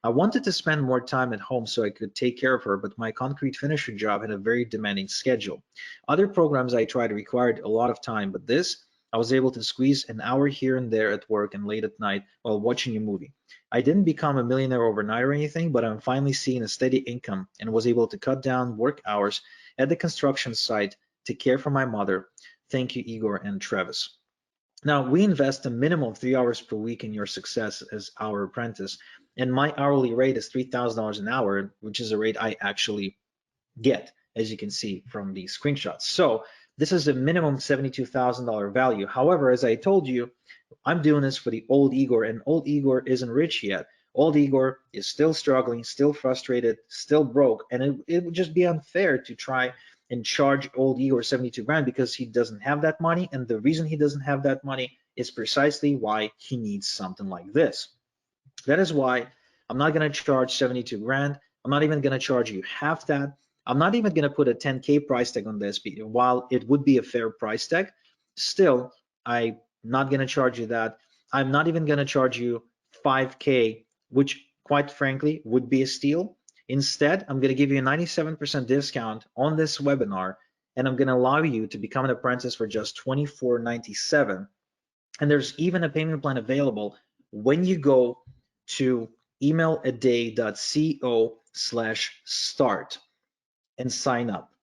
Speaker 2: I wanted to spend more time at home so I could take care of her, but my concrete finisher job had a very demanding schedule. Other programs I tried required a lot of time, but this, I was able to squeeze an hour here and there at work and late at night while watching a movie. I didn't become a millionaire overnight or anything, but I'm finally seeing a steady income and was able to cut down work hours at the construction site to care for my mother. Thank you, Igor and Travis. Now, we invest a minimum of 3 hours per week in your success as our apprentice, and my hourly rate is $3,000 an hour, which is a rate I actually get, as you can see from the screenshots. So this is a minimum $72,000 value. However, as I told you, I'm doing this for the old Igor, and old Igor isn't rich yet. Old Igor is still struggling, still frustrated, still broke, and it would just be unfair to try and charge old Igor 72 grand because he doesn't have that money. And the reason he doesn't have that money is precisely why he needs something like this. That is why I'm not going to charge 72 grand. I'm not even going to charge you half that. I'm not even going to put a 10K price tag on this. While it would be a fair price tag, still, I'm not going to charge you that. I'm not even going to charge you 5K, which quite frankly would be a steal. Instead, I'm going to give you a 97% discount on this webinar, and I'm going to allow you to become an apprentice for just $24.97. And there's even a payment plan available when you go to emailaday.co/start and sign up.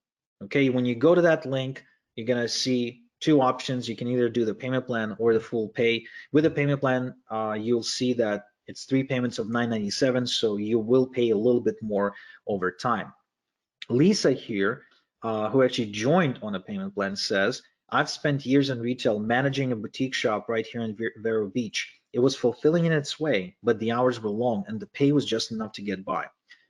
Speaker 2: Okay, when you go to that link, you're gonna see two options. You can either do the payment plan or the full pay. With the payment plan, you'll see that it's 3 payments of $9.97, so you will pay a little bit more over time. Lisa here, who actually joined on a payment plan, says, I've spent years in retail managing a boutique shop right here in Vero Beach. It was fulfilling in its way, but the hours were long and the pay was just enough to get by.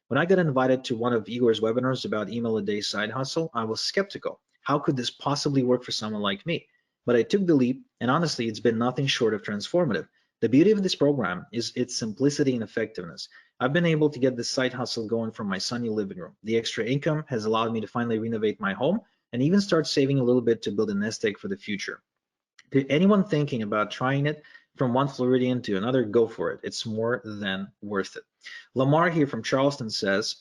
Speaker 2: When I got invited to one of Igor's webinars about email a day side hustle, I was skeptical. How could this possibly work for someone like me? But I took the leap, and honestly, it's been nothing short of transformative. The beauty of this program is its simplicity and effectiveness. I've been able to get this side hustle going from my sunny living room. The extra income has allowed me to finally renovate my home and even start saving a little bit to build a nest egg for the future. To anyone thinking about trying it from one Floridian to another, go for it. It's more than worth it. Lamar here from Charleston says,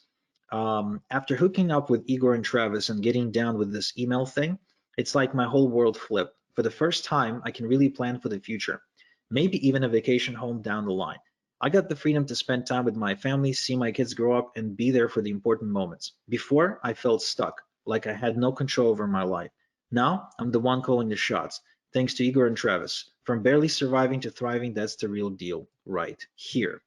Speaker 2: after hooking up with Igor and Travis and getting down with this email thing, it's like my whole world flipped. For the first time, I can really plan for the future, maybe even a vacation home down the line. I got the freedom to spend time with my family, see my kids grow up, and be there for the important moments. Before, I felt stuck, like I had no control over my life. Now, I'm the one calling the shots. Thanks to Igor and Travis. From barely surviving to thriving, that's the real deal right here.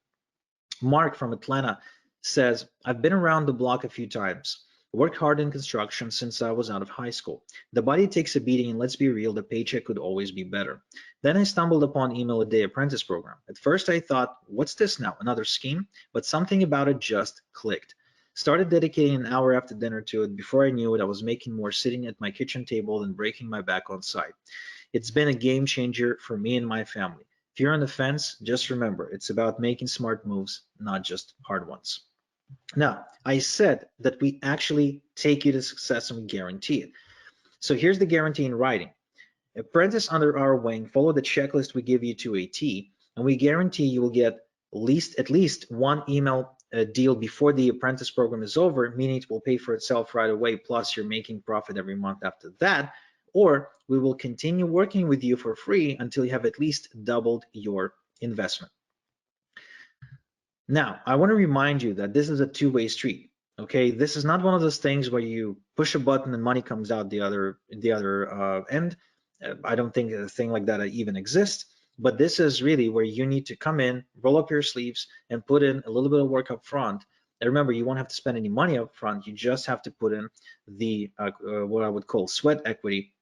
Speaker 2: Mark from Atlanta says, I've been around the block a few times. Worked hard in construction since I was out of high school. The body takes a beating, and let's be real, the paycheck could always be better. Then I stumbled upon Email a Day Apprentice Program. At first I thought, what's this now, another scheme? But something about it just clicked. Started dedicating an hour after dinner to it. Before I knew it, I was making more sitting at my kitchen table than breaking my back on site. It's been a game changer for me and my family. If you're on the fence, just remember, it's about making smart moves, not just hard ones. Now, I said that we actually take you to success and we guarantee it. So here's the guarantee in writing. Apprentice under our wing, follow the checklist we give you to a T, and we guarantee you will get at least one email deal before the apprentice program is over, meaning it will pay for itself right away, plus you're making profit every month after that, or we will continue working with you for free until you have at least doubled your investment. Now, I want to remind you that this is a two-way street. Okay, this is not one of those things where you push a button and money comes out the other end. I don't think a thing like that even exists. But this is really where you need to come in, roll up your sleeves, and put in a little bit of work up front. And remember, you won't have to spend any money up front. You just have to put in the what I would call sweat equity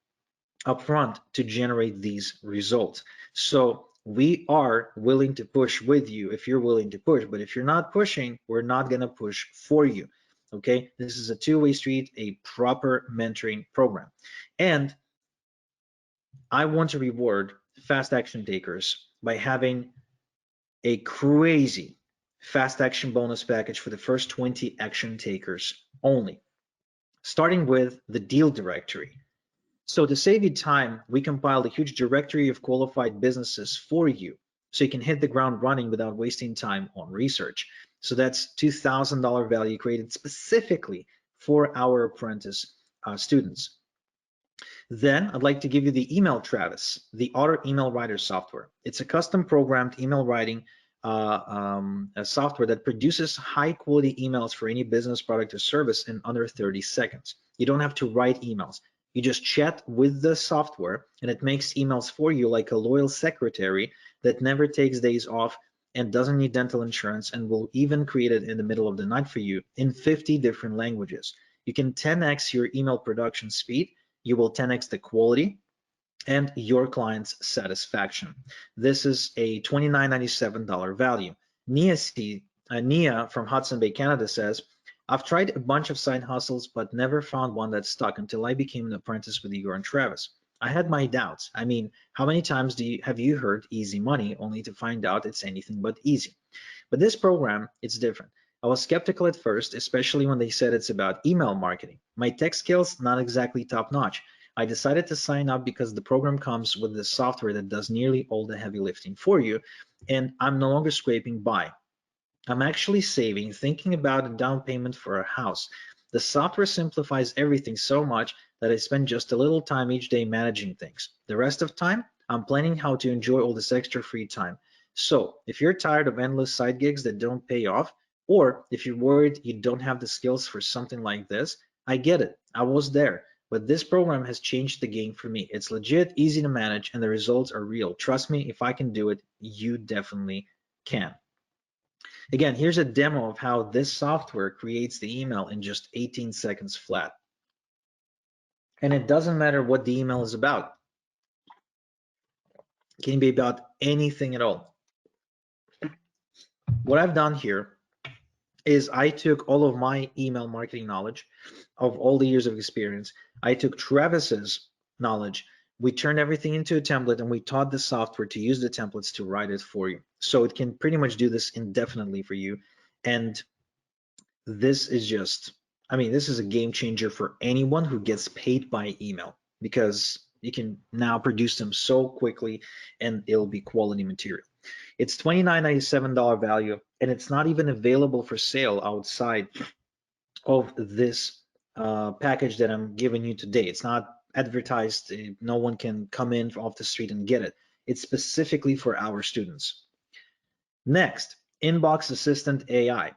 Speaker 2: up front to generate these results. So we are willing to push with you if you're willing to push, but if you're not pushing, we're not going to push for you. Okay, this is a two-way street, a proper mentoring program. And I want to reward fast action takers by having a crazy fast action bonus package for the first 20 action takers only, starting with the deal directory. So to save you time, we compiled a huge directory of qualified businesses for you, so you can hit the ground running without wasting time on research. So that's $2,000 value created specifically for our apprentice students. Then I'd like to give you the Email Travis, the Auto Email Writer software. It's a custom programmed email writing a software that produces high quality emails for any business, product, or service in under 30 seconds. You don't have to write emails. You just chat with the software and it makes emails for you like a loyal secretary that never takes days off and doesn't need dental insurance, and will even create it in the middle of the night for you in 50 different languages. You can 10x your email production speed. You will 10x the quality and your client's satisfaction. This is a $29.97 value. Nia from Hudson Bay, Canada says, I've tried a bunch of side hustles, but never found one that stuck until I became an apprentice with Igor and Travis. I had my doubts. I mean, how many times have you heard easy money only to find out it's anything but easy? But this program, it's different. I was skeptical at first, especially when they said it's about email marketing. My tech skills, not exactly top notch. I decided to sign up because the program comes with the software that does nearly all the heavy lifting for you, and I'm no longer scraping by. I'm actually saving, thinking about a down payment for a house. The software simplifies everything so much that I spend just a little time each day managing things. The rest of time, I'm planning how to enjoy all this extra free time. So if you're tired of endless side gigs that don't pay off, or if you're worried you don't have the skills for something like this, I get it. I was there. But this program has changed the game for me. It's legit, easy to manage, and the results are real. Trust me, if I can do it, you definitely can. Again, here's a demo of how this software creates the email in just 18 seconds flat. And it doesn't matter what the email is about. It can be about anything at all. What I've done here is I took all of my email marketing knowledge of all the years of experience. I took Travis's knowledge. We turned everything into a template and we taught the software to use the templates to write it for you. So it can pretty much do this indefinitely for you. And this is just, I mean, this is a game changer for anyone who gets paid by email, because you can now produce them so quickly and it'll be quality material. It's $29.97 value, and it's not even available for sale outside of this package that I'm giving you today. It's not advertised. No one can come in off the street and get it. It's specifically for our students. Next, Inbox Assistant AI.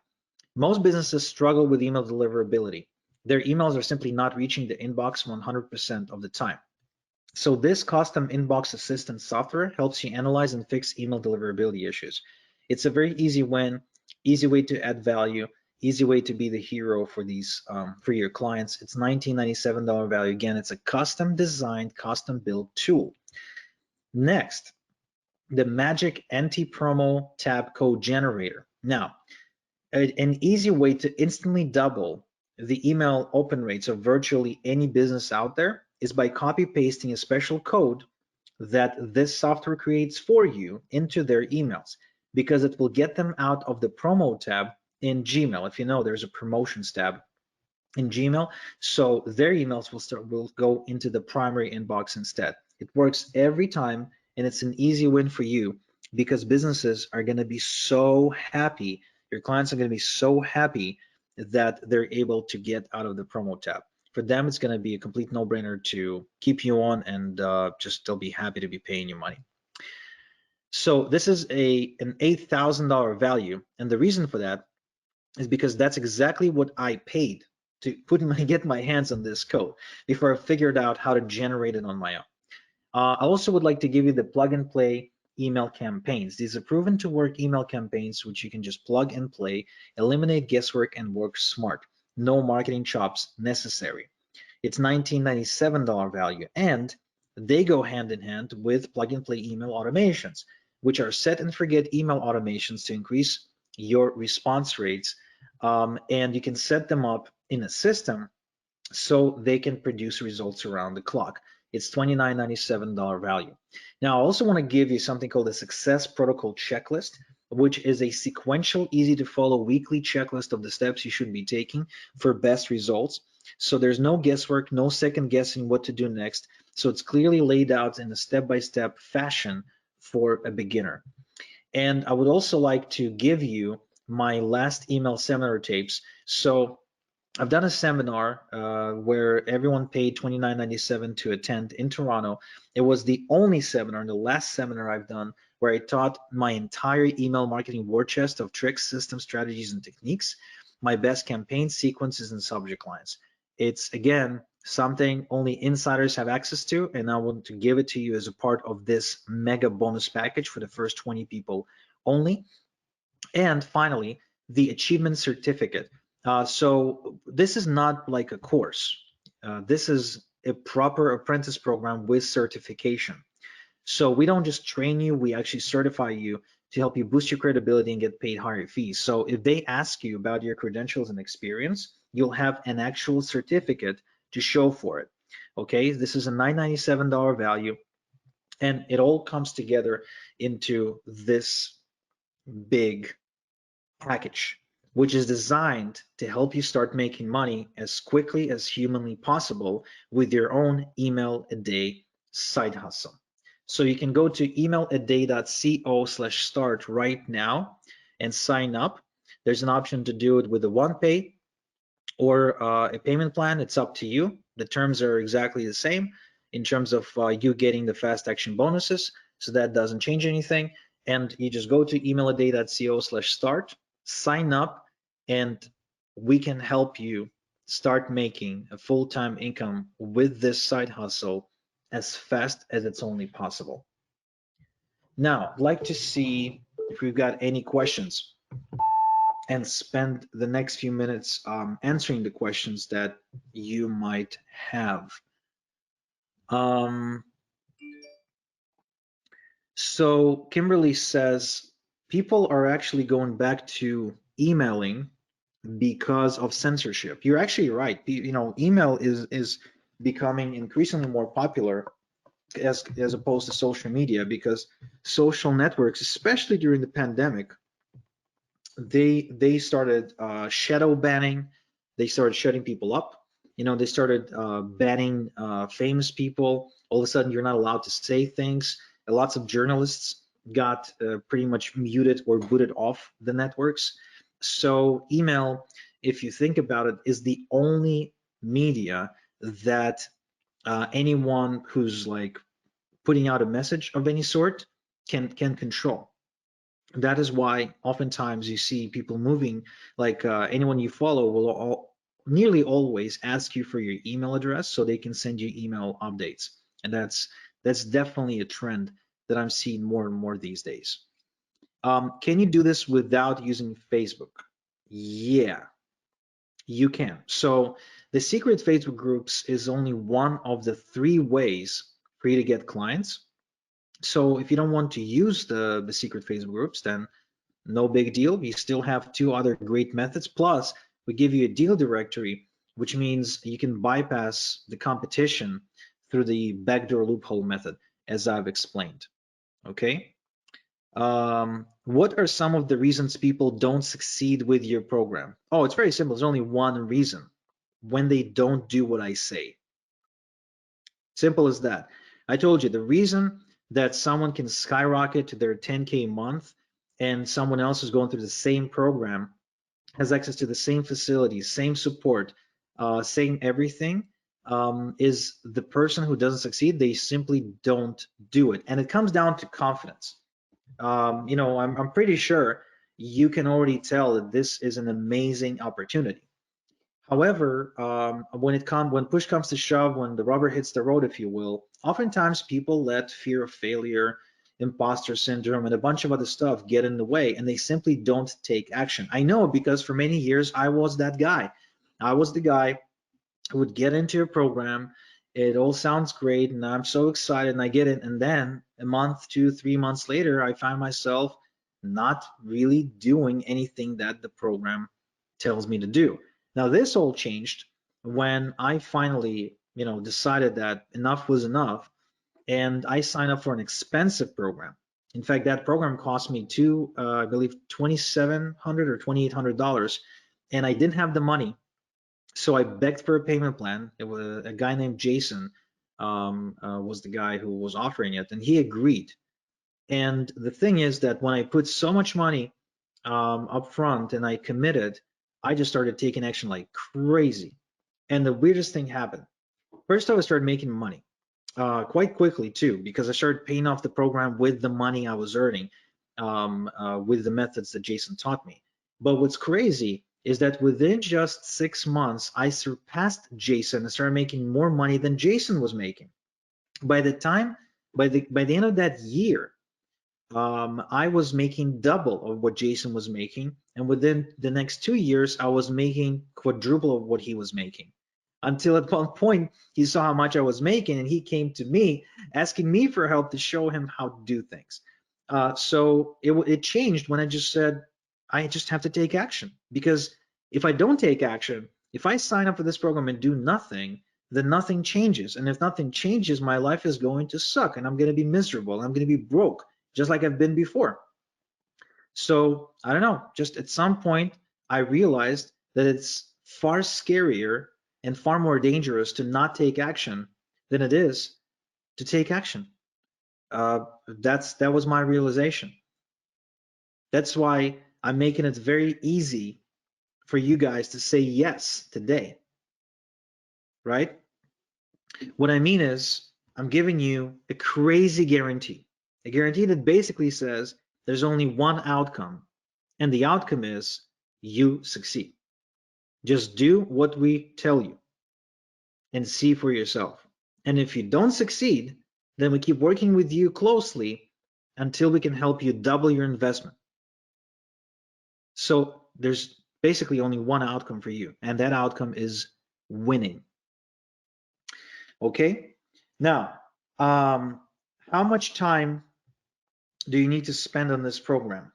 Speaker 2: Most businesses struggle with email deliverability. Their emails are simply not reaching the inbox 100% of the time. So this custom inbox assistant software helps you analyze and fix email deliverability issues. It's a very easy win, easy way to add value, easy way to be the hero for these for your clients. It's $19.97 value. Again, it's a custom designed, custom built tool. Next, the Magic Anti-Promo Tab Code Generator. Now, an easy way to instantly double the email open rates of virtually any business out there is by copy pasting a special code that this software creates for you into their emails, because it will get them out of the promo tab in Gmail. If you know, there's a promotions tab in Gmail, so their emails will go into the primary inbox instead. It works every time, and it's an easy win for you because businesses are going to be so happy. Your clients are going to be so happy that they're able to get out of the promo tab. For them, it's going to be a complete no-brainer to keep you on, and just they'll be happy to be paying you money. So this is an $8,000 value, and the reason for that is because that's exactly what I paid to get my hands on this code before I figured out how to generate it on my own. I also would like to give you the plug and play email campaigns. These are proven to work email campaigns, which you can just plug and play, eliminate guesswork, and work smart. No marketing chops necessary. It's $19.97 value, and they go hand in hand with plug and play email automations, which are set and forget email automations to increase your response rates. And you can set them up in a system so they can produce results around the clock. It's $29.97 value. Now, I also want to give you something called a Success Protocol Checklist, which is a sequential, easy to follow weekly checklist of the steps you should be taking for best results. So there's no guesswork, no second guessing what to do next. So it's clearly laid out in a step-by-step fashion for a beginner. And I would also like to give you my last email seminar tapes. So I've done a seminar where everyone paid $29.97 to attend in Toronto. It was the only seminar, the last seminar I've done, where I taught my entire email marketing war chest of tricks, systems, strategies, and techniques, my best campaign sequences and subject lines. It's, again, something only insiders have access to, and I want to give it to you as a part of this mega bonus package for the first 20 people only. And finally, the achievement certificate. So this is not like a course. This is a proper apprentice program with certification. So we don't just train you, we actually certify you to help you boost your credibility and get paid higher fees. So if they ask you about your credentials and experience, you'll have an actual certificate to show for it. Okay, this is a $997 value, and it all comes together into this big package, which is designed to help you start making money as quickly as humanly possible with your own email a day side hustle. So you can go to emailaday.co/start right now and sign up. There's an option to do it with a one pay or a payment plan. It's up to you. The terms are exactly the same in terms of you getting the fast action bonuses. So that doesn't change anything. And you just go to emailaday.co/start, sign up, and we can help you start making a full-time income with this side hustle as fast as it's only possible. Now, I'd like to see if we've got any questions and spend the next few minutes answering the questions that you might have. So Kimberly says, people are actually going back to emailing because of censorship. You're actually right. You know, email is becoming increasingly more popular as opposed to social media, because social networks, especially during the pandemic, they started shadow banning. They started shutting people up. You know, they started banning famous people. All of a sudden, you're not allowed to say things. Lots of journalists got pretty much muted or booted off the networks. So email, if you think about it, is the only media that anyone who's like putting out a message of any sort can control. That is why oftentimes you see people moving, like anyone you follow will nearly always ask you for your email address so they can send you email updates. And that's definitely a trend that I'm seeing more and more these days. Can you do this without using Facebook? Yeah, you can. So the secret Facebook groups is only one of the 3 ways for you to get clients. So if you don't want to use the secret Facebook groups, then no big deal. We still have 2 other great methods. Plus, we give you a deal directory, which means you can bypass the competition through the backdoor loophole method, as I've explained. Okay. What are some of the reasons people don't succeed with your program? Oh, it's very simple. There's only one reason: when they don't do what I say. Simple as that. I told you the reason that someone can skyrocket to their 10K a month and someone else who's going through the same program has access to the same facilities, same support, same everything, is the person who doesn't succeed, they simply don't do it. And it comes down to confidence. You know, I'm pretty sure you can already tell that this is an amazing opportunity. However, when push comes to shove, when the rubber hits the road, if you will, oftentimes people let fear of failure, imposter syndrome, and a bunch of other stuff get in the way, and they simply don't take action. I know, because for many years I was that guy. I was the guy who would get into a program. It all sounds great, and I'm so excited, and I get it, and then a month, 2, 3 months later, I find myself not really doing anything that the program tells me to do. Now, this all changed when I finally, you know, decided that enough was enough, and I signed up for an expensive program. In fact, that program cost me I believe $2,700 or $2,800, and I didn't have the money, so I begged for a payment plan. It was a guy named Jason, was the guy who was offering it, and he agreed. And the thing is that when I put so much money up front and I committed, I just started taking action like crazy. And the weirdest thing happened. First, I started making money quite quickly too, because I started paying off the program with the money I was earning with the methods that Jason taught me. But what's crazy is that within just 6 months, I surpassed Jason and started making more money than Jason was making. By the end of that year, I was making double of what Jason was making, and within the next 2 years, I was making quadruple of what he was making. Until at one point, he saw how much I was making, and he came to me asking me for help to show him how to do things. So it changed when I just said, I just have to take action. Because if I don't take action, if I sign up for this program and do nothing, then nothing changes. And if nothing changes, my life is going to suck and I'm going to be miserable. I'm going to be broke, just like I've been before. So I don't know, just at some point, I realized that it's far scarier and far more dangerous to not take action than it is to take action. That was my realization. That's why I'm making it very easy for you guys to say yes today, right? What I mean is, I'm giving you a crazy guarantee, a guarantee that basically says there's only one outcome, and the outcome is you succeed. Just do what we tell you and see for yourself. And if you don't succeed, then we keep working with you closely until we can help you double your investment. So there's basically only one outcome for you, and that outcome is winning. Okay? Now, how much time do you need to spend on this program?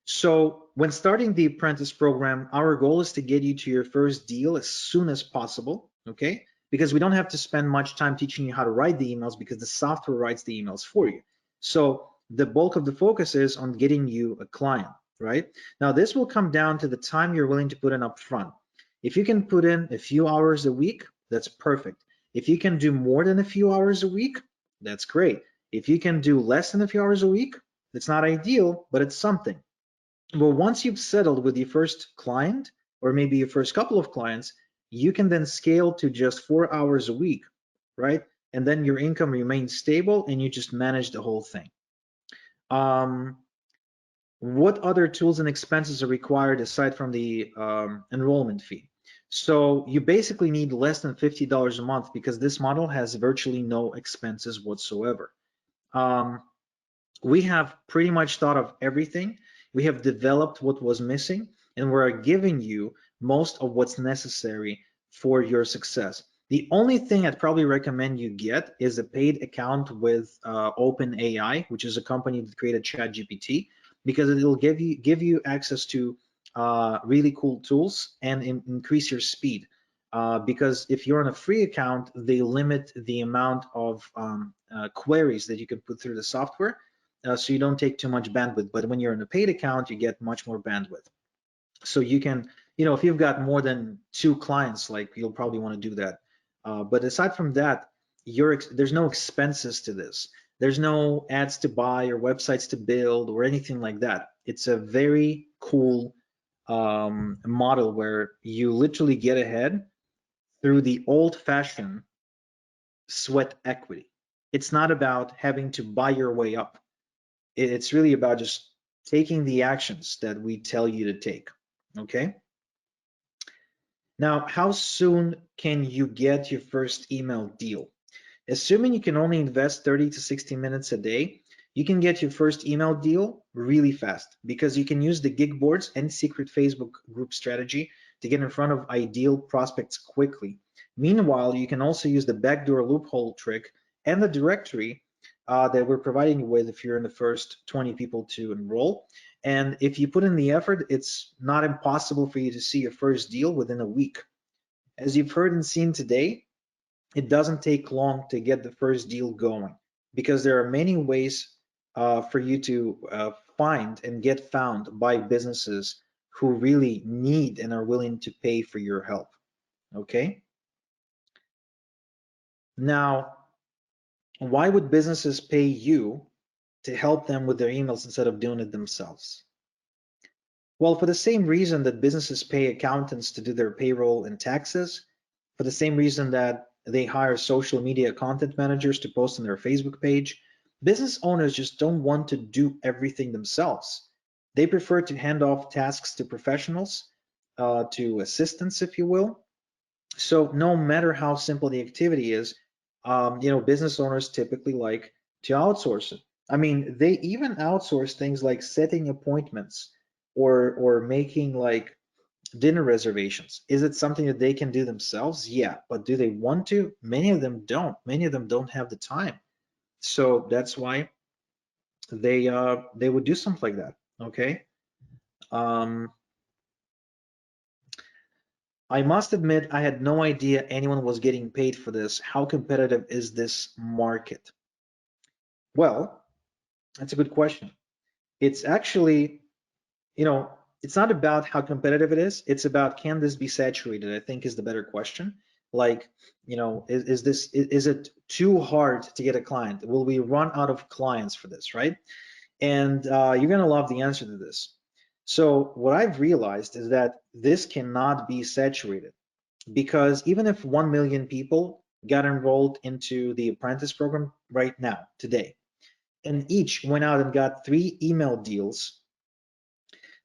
Speaker 2: So when starting the apprentice program, our goal is to get you to your first deal as soon as possible, okay? Because we don't have to spend much time teaching you how to write the emails because the software writes the emails for you. So the bulk of the focus is on getting you a client, right? Now this will come down to the time you're willing to put in up front. If you can put in a few hours a week, that's perfect. If you can do more than a few hours a week, that's great. If you can do less than a few hours a week, it's not ideal, but it's something. Well, once you've settled with your first client, or maybe your first couple of clients, you can then scale to just 4 hours a week, right? And then your income remains stable and you just manage the whole thing. What other tools and expenses are required aside from the enrollment fee? So you basically need less than $50 a month because this model has virtually no expenses whatsoever. We have pretty much thought of everything. We have developed what was missing, and we're giving you most of what's necessary for your success. The only thing I'd probably recommend you get is a paid account with OpenAI, which is a company that created ChatGPT, because it'll give you access to really cool tools and increase your speed. Because if you're on a free account, they limit the amount of queries that you can put through the software, so you don't take too much bandwidth. But when you're in a paid account, you get much more bandwidth. So you can, if you've got more than 2 clients, like you'll probably want to do that. But aside from that, there's no expenses to this. There's no ads to buy or websites to build or anything like that. It's a very cool model where you literally get ahead through the old-fashioned sweat equity. It's not about having to buy your way up. It's really about just taking the actions that we tell you to take, okay? Now, how soon can you get your first email deal? Assuming you can only invest 30 to 60 minutes a day, you can get your first email deal really fast because you can use the gig boards and secret Facebook group strategy to get in front of ideal prospects quickly. Meanwhile, you can also use the backdoor loophole trick and the directory that we're providing you with if you're in the first 20 people to enroll. And if you put in the effort, it's not impossible for you to see your first deal within a week. As you've heard and seen today, it doesn't take long to get the first deal going because there are many ways for you to find and get found by businesses who really need and are willing to pay for your help. Okay? Now, why would businesses pay you to help them with their emails instead of doing it themselves? Well, for the same reason that businesses pay accountants to do their payroll and taxes, for the same reason that they hire social media content managers to post on their Facebook page, business owners just don't want to do everything themselves. They prefer to hand off tasks to professionals, to assistants, if you will. So no matter how simple the activity is, business owners typically like to outsource it. I mean, they even outsource things like setting appointments or making like dinner reservations. Is it something that they can do themselves? Yeah, but do they want to? Many of them don't. Many of them don't have the time. So that's why they would do something like that. Okay. I must admit, I had no idea anyone was getting paid for this. How competitive is this market? Well, that's a good question. It's actually, it's not about how competitive it is. It's about, can this be saturated, I think, is the better question. Like, is it too hard to get a client? Will we run out of clients for this, right? And you're going to love the answer to this. So what I've realized is that this cannot be saturated, because even if 1 million people got enrolled into the apprentice program right now, today, and each went out and got 3 email deals,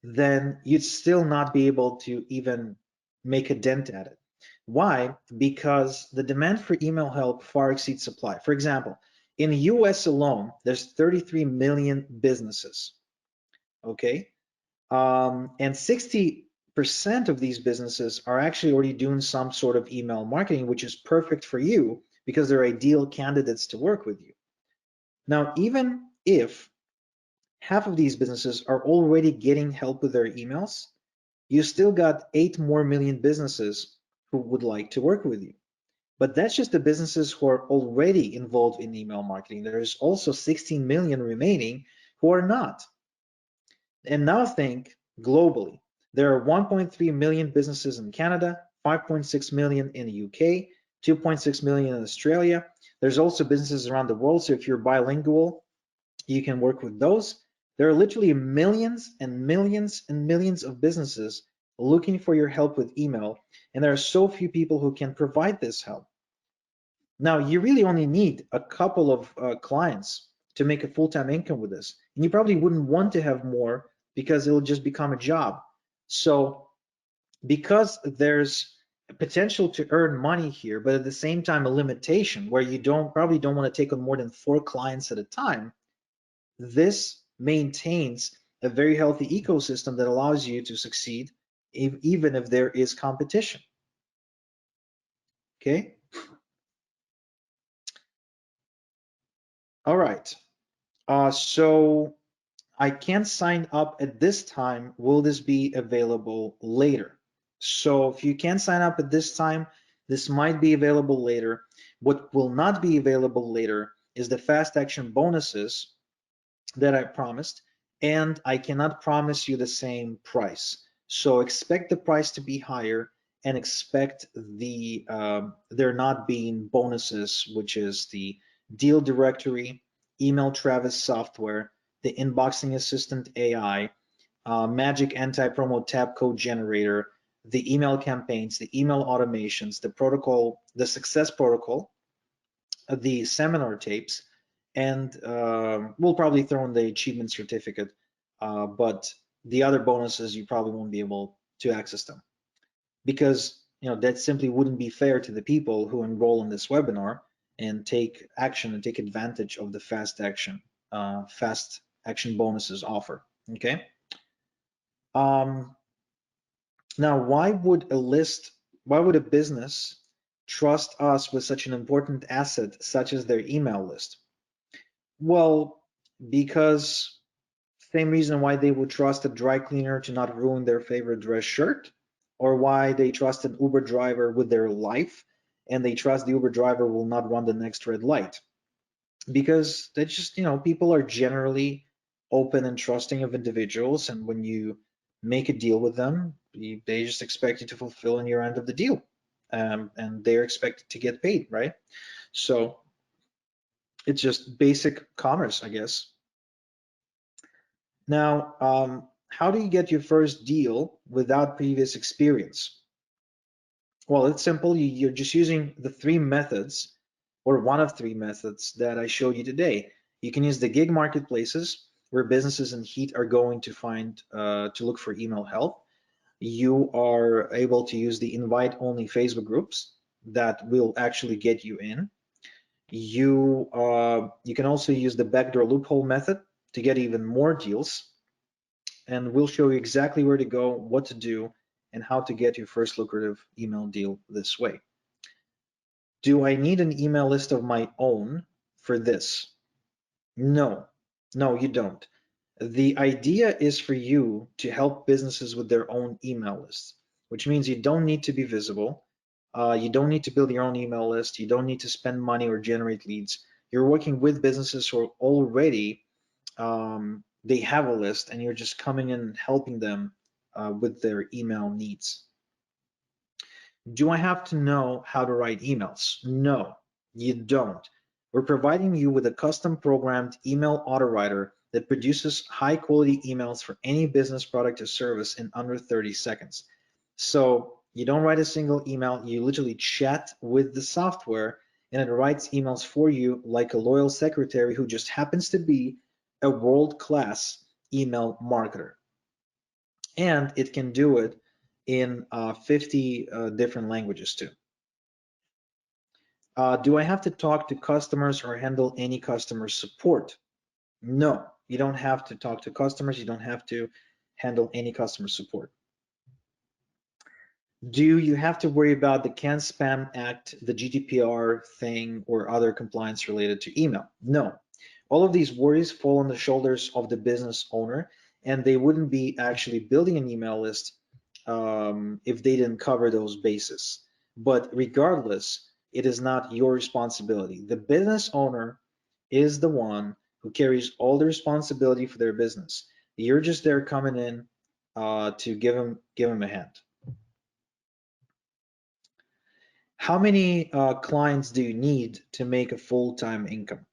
Speaker 2: then you'd still not be able to even make a dent at it. Why? Because the demand for email help far exceeds supply. For example, in the US alone, there's 33 million businesses, okay? And 60% of these businesses are actually already doing some sort of email marketing, which is perfect for you because they're ideal candidates to work with you. Now, even if half of these businesses are already getting help with their emails, you still got 8 more million businesses who would like to work with you. But that's just the businesses who are already involved in email marketing. There's also 16 million remaining who are not. And now think globally. There are 1.3 million businesses in Canada, 5.6 million in the UK, 2.6 million in Australia. There's also businesses around the world. So if you're bilingual, you can work with those. There are literally millions and millions and millions of businesses looking for your help with email. And there are so few people who can provide this help. Now, you really only need a couple of clients to make a full-time income with this. And you probably wouldn't want to have more because it'll just become a job. So because there's a potential to earn money here, but at the same time, a limitation where you probably don't want to take on more than 4 clients at a time, this maintains a very healthy ecosystem that allows you to succeed even if there is competition. Okay. All right. So I can't sign up at this time. Will this be available later? So if you can't sign up at this time, this might be available later. What will not be available later is the fast action bonuses that I promised, and I cannot promise you the same price. So expect the price to be higher, and expect there not being bonuses, which is the deal directory, email Travis software, the inboxing assistant AI, magic anti-promo tab code generator, the email campaigns, the email automations, the protocol, the success protocol, the seminar tapes, and we'll probably throw in the achievement certificate, but the other bonuses you probably won't be able to access them, because that simply wouldn't be fair to the people who enroll in this webinar and take action and take advantage of the fast action bonuses offer. Okay. Now, why would a business trust us with such an important asset such as their email list? Well, because same reason why they would trust a dry cleaner to not ruin their favorite dress shirt, or why they trust an Uber driver with their life and they trust the Uber driver will not run the next red light. Because that's just, people are generally open and trusting of individuals, and when you make a deal with them, they just expect you to fulfill in your end of the deal, and they're expected to get paid, right? So it's just basic commerce, I guess. Now, how do you get your first deal without previous experience? Well, it's simple. You're just using the 3 methods, or one of 3 methods that I showed you today. You can use the gig marketplaces, where businesses in heat are going to look for email help. You are able to use the invite-only Facebook groups that will actually get you in. You can also use the backdoor loophole method to get even more deals, and we'll show you exactly where to go, what to do, and how to get your first lucrative email deal this way. Do I need an email list of my own for this? No. No, you don't. The idea is for you to help businesses with their own email lists, which means you don't need to be visible. You don't need to build your own email list. You don't need to spend money or generate leads. You're working with businesses who are already, they have a list, and you're just coming in and helping them with their email needs. Do I have to know how to write emails? No, you don't. We're providing you with a custom programmed email autowriter that produces high quality emails for any business, product, or service in under 30 seconds. So you don't write a single email, you literally chat with the software and it writes emails for you like a loyal secretary who just happens to be a world-class email marketer. And it can do it in 50 different languages too. Do I have to talk to customers or handle any customer support? No, you don't have to talk to customers. You don't have to handle any customer support. Do you have to worry about the Can Spam Act, the GDPR thing, or other compliance related to email? No. All of these worries fall on the shoulders of the business owner, and they wouldn't be actually building an email list if they didn't cover those bases. But regardless, it is not your responsibility. The business owner is the one who carries all the responsibility for their business. You're just there coming in to give them a hand. How many clients do you need to make a full-time income?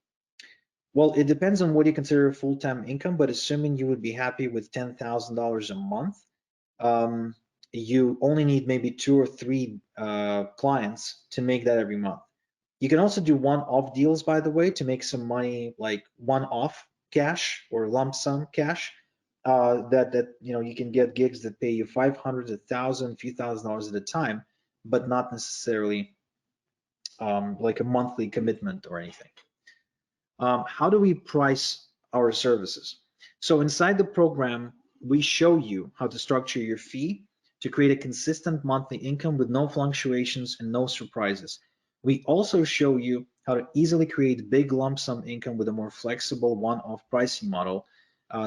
Speaker 2: Well, it depends on what you consider a full-time income, but assuming you would be happy with $10,000 a month, um, you only need maybe 2 or 3 clients to make that every month. You can also do one-off deals, by the way, to make some money, like one-off cash or lump sum cash. That you can get gigs that pay you 500, 1,000, a few $1,000s at a time, but not necessarily like a monthly commitment or anything. How do we price our services? So inside the program, we show you how to structure your fee to create a consistent monthly income with no fluctuations and no surprises. We also show you how to easily create big lump sum income with a more flexible one-off pricing model.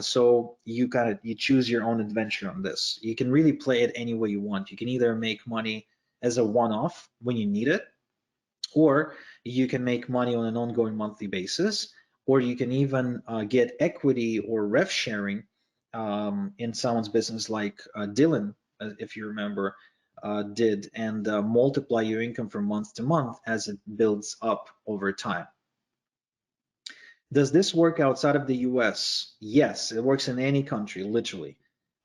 Speaker 2: So you choose your own adventure on this. You can really play it any way you want. You can either make money as a one-off when you need it, or you can make money on an ongoing monthly basis, or you can even get equity or rev sharing in someone's business like Dylan, if you remember, did, and multiply your income from month to month as it builds up over time. Does this work outside of the US? Yes, it works in any country, literally.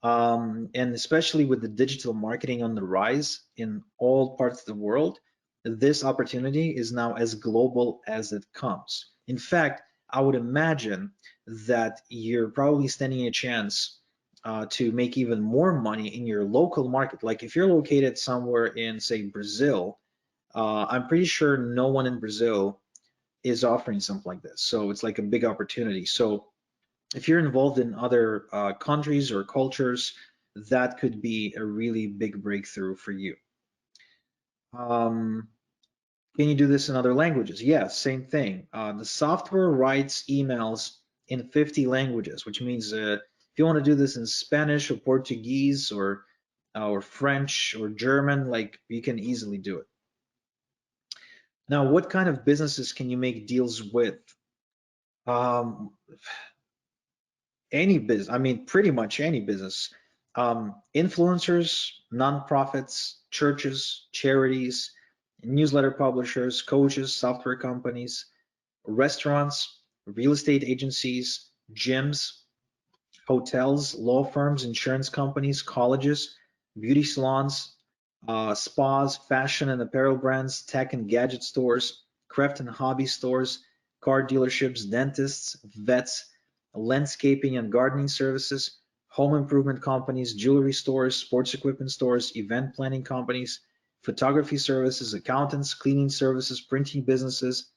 Speaker 2: And especially with the digital marketing on the rise in all parts of the world, this opportunity is now as global as it comes. In fact, I would imagine that you're probably standing a chance to make even more money in your local market. Like if you're located somewhere in, say, Brazil, I'm pretty sure no one in Brazil is offering something like this. So it's like a big opportunity. So if you're involved in other countries or cultures, that could be a really big breakthrough for you. Can you do this in other languages? Yes, same thing. The software writes emails in 50 languages, which means if you want to do this in Spanish or Portuguese or French or German, like you can easily do it. Now, what kind of businesses can you make deals with? Um, any business, I mean, pretty much any business. Influencers, nonprofits, churches, charities, newsletter publishers, coaches, software companies, restaurants, real estate agencies, gyms, hotels, law firms, insurance companies, colleges, beauty salons, spas, fashion and apparel brands, tech and gadget stores, craft and hobby stores, car dealerships, dentists, vets, landscaping and gardening services, home improvement companies, jewelry stores, sports equipment stores, event planning companies, photography services, accountants, cleaning services, printing businesses,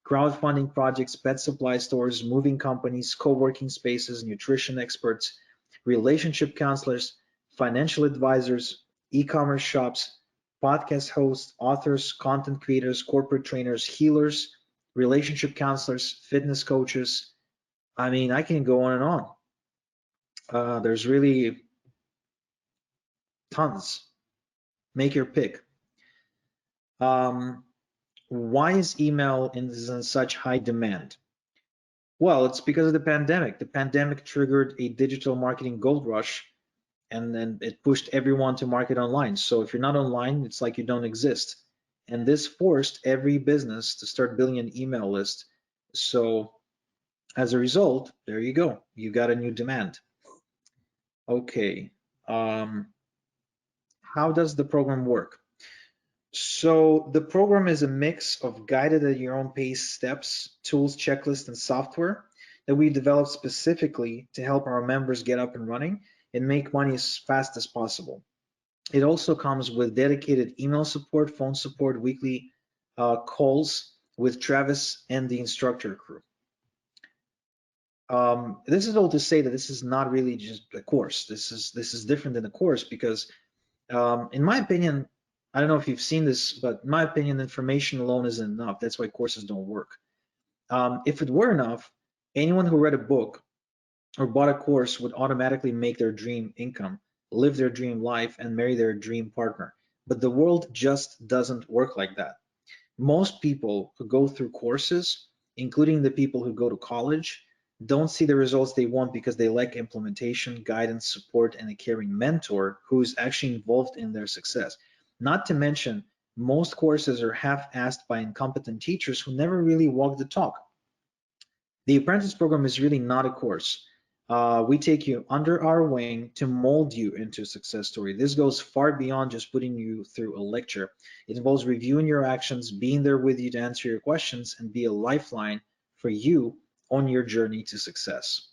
Speaker 2: crowdfunding projects, pet supply stores, moving companies, co-working spaces, nutrition experts, relationship counselors, financial advisors, e-commerce shops, podcast hosts, authors, content creators, corporate trainers, healers, relationship counselors, fitness coaches, I mean, I can go on and on. There's really tons. Make your pick. Why is email in such high demand? Well, it's because of the pandemic. The pandemic triggered a digital marketing gold rush, and then it pushed everyone to market online. So if you're not online, it's like you don't exist. And this forced every business to start building an email list. So as a result, there you go. You got a new demand. Okay. How does the program work? So the program is a mix of guided at your own pace steps, tools, checklists, and software that we developed specifically to help our members get up and running and make money as fast as possible. It also comes with dedicated email support, phone support, weekly calls with Travis and the instructor crew. This is all to say that this is not really just a course. This is different than a course because, in my opinion, I don't know if you've seen this, but in my opinion, information alone isn't enough. That's why courses don't work. If it were enough, anyone who read a book or bought a course would automatically make their dream income, live their dream life, and marry their dream partner. But the world just doesn't work like that. Most people who go through courses, including the people who go to college, don't see the results they want because they lack implementation, guidance, support, and a caring mentor who's actually involved in their success. Not to mention, most courses are half-assed by incompetent teachers who never really walk the talk. The apprentice program is really not a course. We take you under our wing to mold you into a success story. This goes far beyond just putting you through a lecture. It involves reviewing your actions, being there with you to answer your questions, and be a lifeline for you on your journey to success.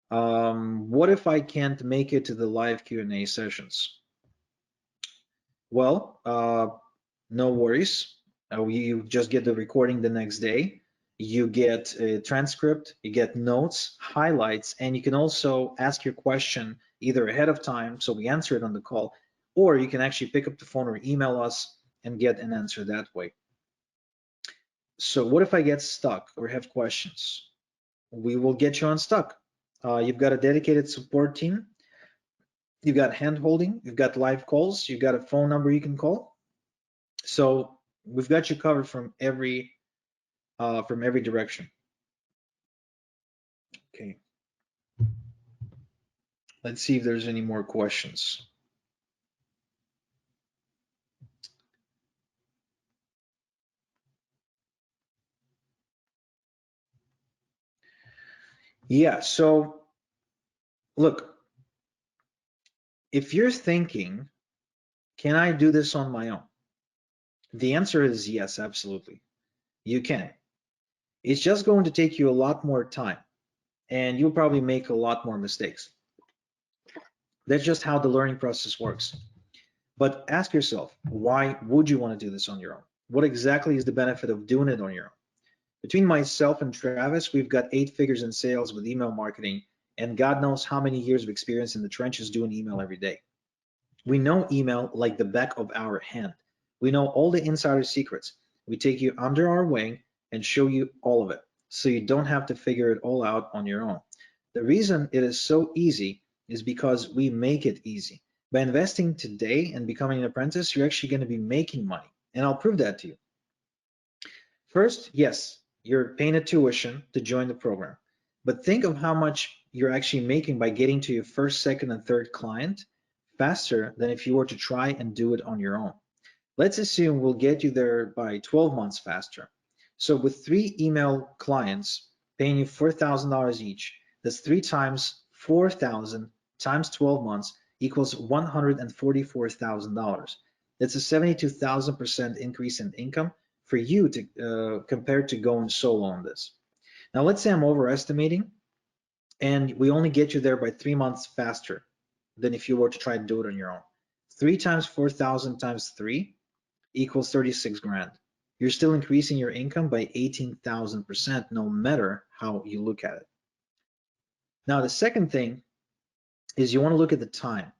Speaker 2: What if I can't make it to the live Q&A sessions? Well, no worries. You just get the recording the next day. You get a transcript, you get notes, highlights, and you can also ask your question either ahead of time, so we answer it on the call, or you can actually pick up the phone or email us and get an answer that way. So what if I get stuck or have questions? We will get you unstuck. You've got a dedicated support team. You've got hand-holding, you've got live calls, you've got a phone number you can call. So we've got you covered from every direction. Okay. Let's see if there's any more questions. Yeah, so look, if you're thinking, can I do this on my own? The answer is yes, absolutely. You can. It's just going to take you a lot more time, and you'll probably make a lot more mistakes. That's just how the learning process works. But ask yourself, why would you want to do this on your own? What exactly is the benefit of doing it on your own? Between myself and Travis, we've got 8 figures in sales with email marketing, and God knows how many years of experience in the trenches doing email every day. We know email like the back of our hand. We know all the insider secrets. We take you under our wing and show you all of it, so you don't have to figure it all out on your own. The reason it is so easy is because we make it easy. By investing today and becoming an apprentice, you're actually going to be making money, and I'll prove that to you. First, yes, you're paying a tuition to join the program, but think of how much you're actually making by getting to your first, second, and third client faster than if you were to try and do it on your own. Let's assume we'll get you there by 12 months faster. So with 3 email clients paying you $4,000 each, that's 3 times 4,000 times 12 months equals $144,000. That's a 72,000% increase in income for you to compared to going solo on this. Now let's say I'm overestimating and we only get you there by 3 months faster than if you were to try and do it on your own. 3 times 4,000 times 3 equals 36 grand. You're still increasing your income by 18,000% no matter how you look at it. Now the second thing is you want to look at the time.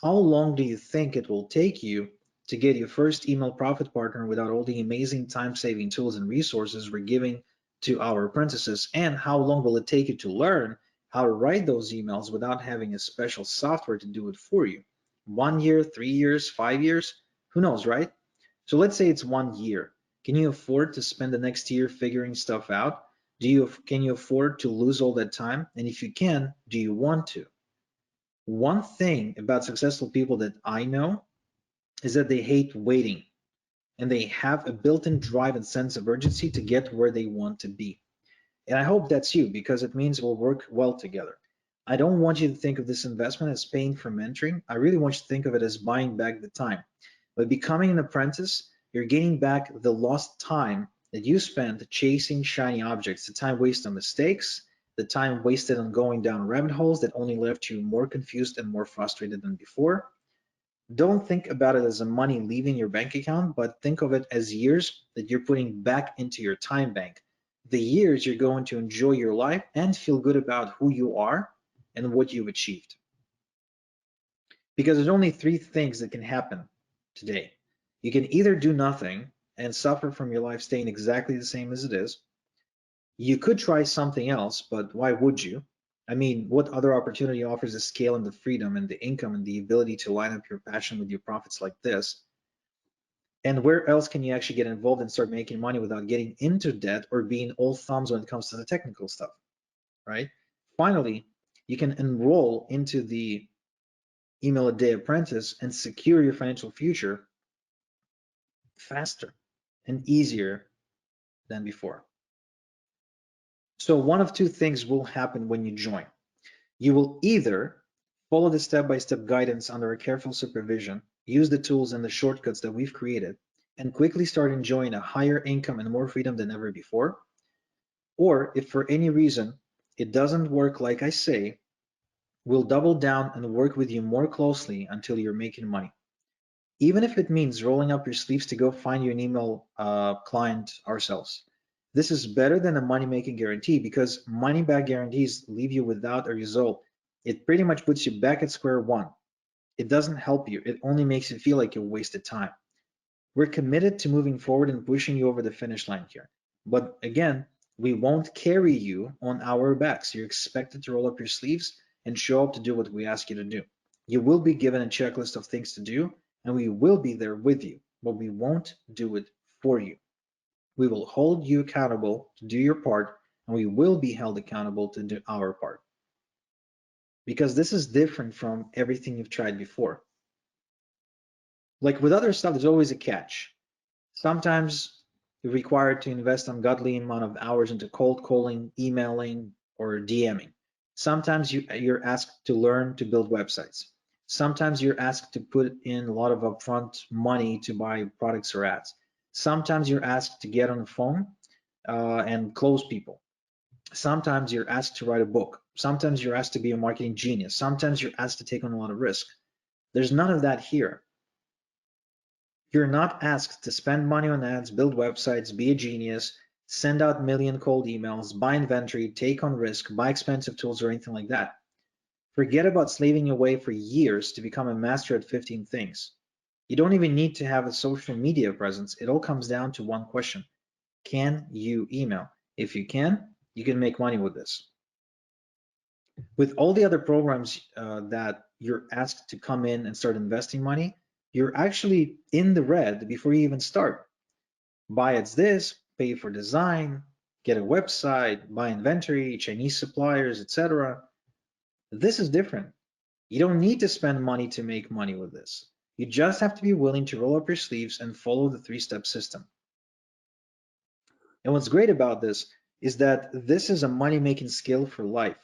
Speaker 2: How long do you think it will take you to get your first email profit partner without all the amazing time-saving tools and resources we're giving to our apprentices, and how long will it take you to learn how to write those emails without having a special software to do it for you? 1 year, 3 years, 5 years? Who knows, right? So let's say it's 1 year. Can you afford to spend the next year figuring stuff out? Can you afford to lose all that time? And if you can, do you want to? One thing about successful people that I know is that they hate waiting, and they have a built-in drive and sense of urgency to get where they want to be. And I hope that's you, because it means we'll work well together. I don't want you to think of this investment as paying for mentoring. I really want you to think of it as buying back the time. By becoming an apprentice, you're gaining back the lost time that you spent chasing shiny objects, the time wasted on mistakes, the time wasted on going down rabbit holes that only left you more confused and more frustrated than before. Don't think about it as a money leaving your bank account, but think of it as years that you're putting back into your time bank. The years you're going to enjoy your life and feel good about who you are and what you've achieved. Because there's only three things that can happen today. You can either do nothing and suffer from your life staying exactly the same as it is. You could try something else, but why would you? I mean, what other opportunity offers the scale and the freedom and the income and the ability to line up your passion with your profits like this? And where else can you actually get involved and start making money without getting into debt or being all thumbs when it comes to the technical stuff, right? Finally, you can enroll into the Email a Day Apprentice and secure your financial future faster and easier than before. So one of two things will happen when you join. You will either follow the step-by-step guidance under a careful supervision, use the tools and the shortcuts that we've created, and quickly start enjoying a higher income and more freedom than ever before. Or if for any reason it doesn't work like I say, we'll double down and work with you more closely until you're making money. Even if it means rolling up your sleeves to go find you an email client ourselves. This is better than a money-making guarantee, because money-back guarantees leave you without a result. It pretty much puts you back at square one. It doesn't help you. It only makes you feel like you wasted time. We're committed to moving forward and pushing you over the finish line here. But again, we won't carry you on our backs. You're expected to roll up your sleeves and show up to do what we ask you to do. You will be given a checklist of things to do, and we will be there with you, but we won't do it for you. We will hold you accountable to do your part, and we will be held accountable to do our part. Because this is different from everything you've tried before. Like with other stuff, there's always a catch. Sometimes you're required to invest an ungodly amount of hours into cold calling, emailing, or DMing. Sometimes you're asked to learn to build websites. Sometimes you're asked to put in a lot of upfront money to buy products or ads. Sometimes you're asked to get on the phone and close people. Sometimes you're asked to write a book. Sometimes you're asked to be a marketing genius. Sometimes you're asked to take on a lot of risk. There's none of that here. You're not asked to spend money on ads, build websites, be a genius, send out million cold emails, buy inventory, take on risk, buy expensive tools, or anything like that. Forget about slaving away for years to become a master at 15 things. You don't even need to have a social media presence. It all comes down to one question. Can you email? If you can make money with this. With all the other programs that you're asked to come in and start investing money, you're actually in the red before you even start. Buy ads this, pay for design, get a website, buy inventory, Chinese suppliers, etc. This is different. You don't need to spend money to make money with this. You just have to be willing to roll up your sleeves and follow the three-step system. And what's great about this is that this is a money-making skill for life.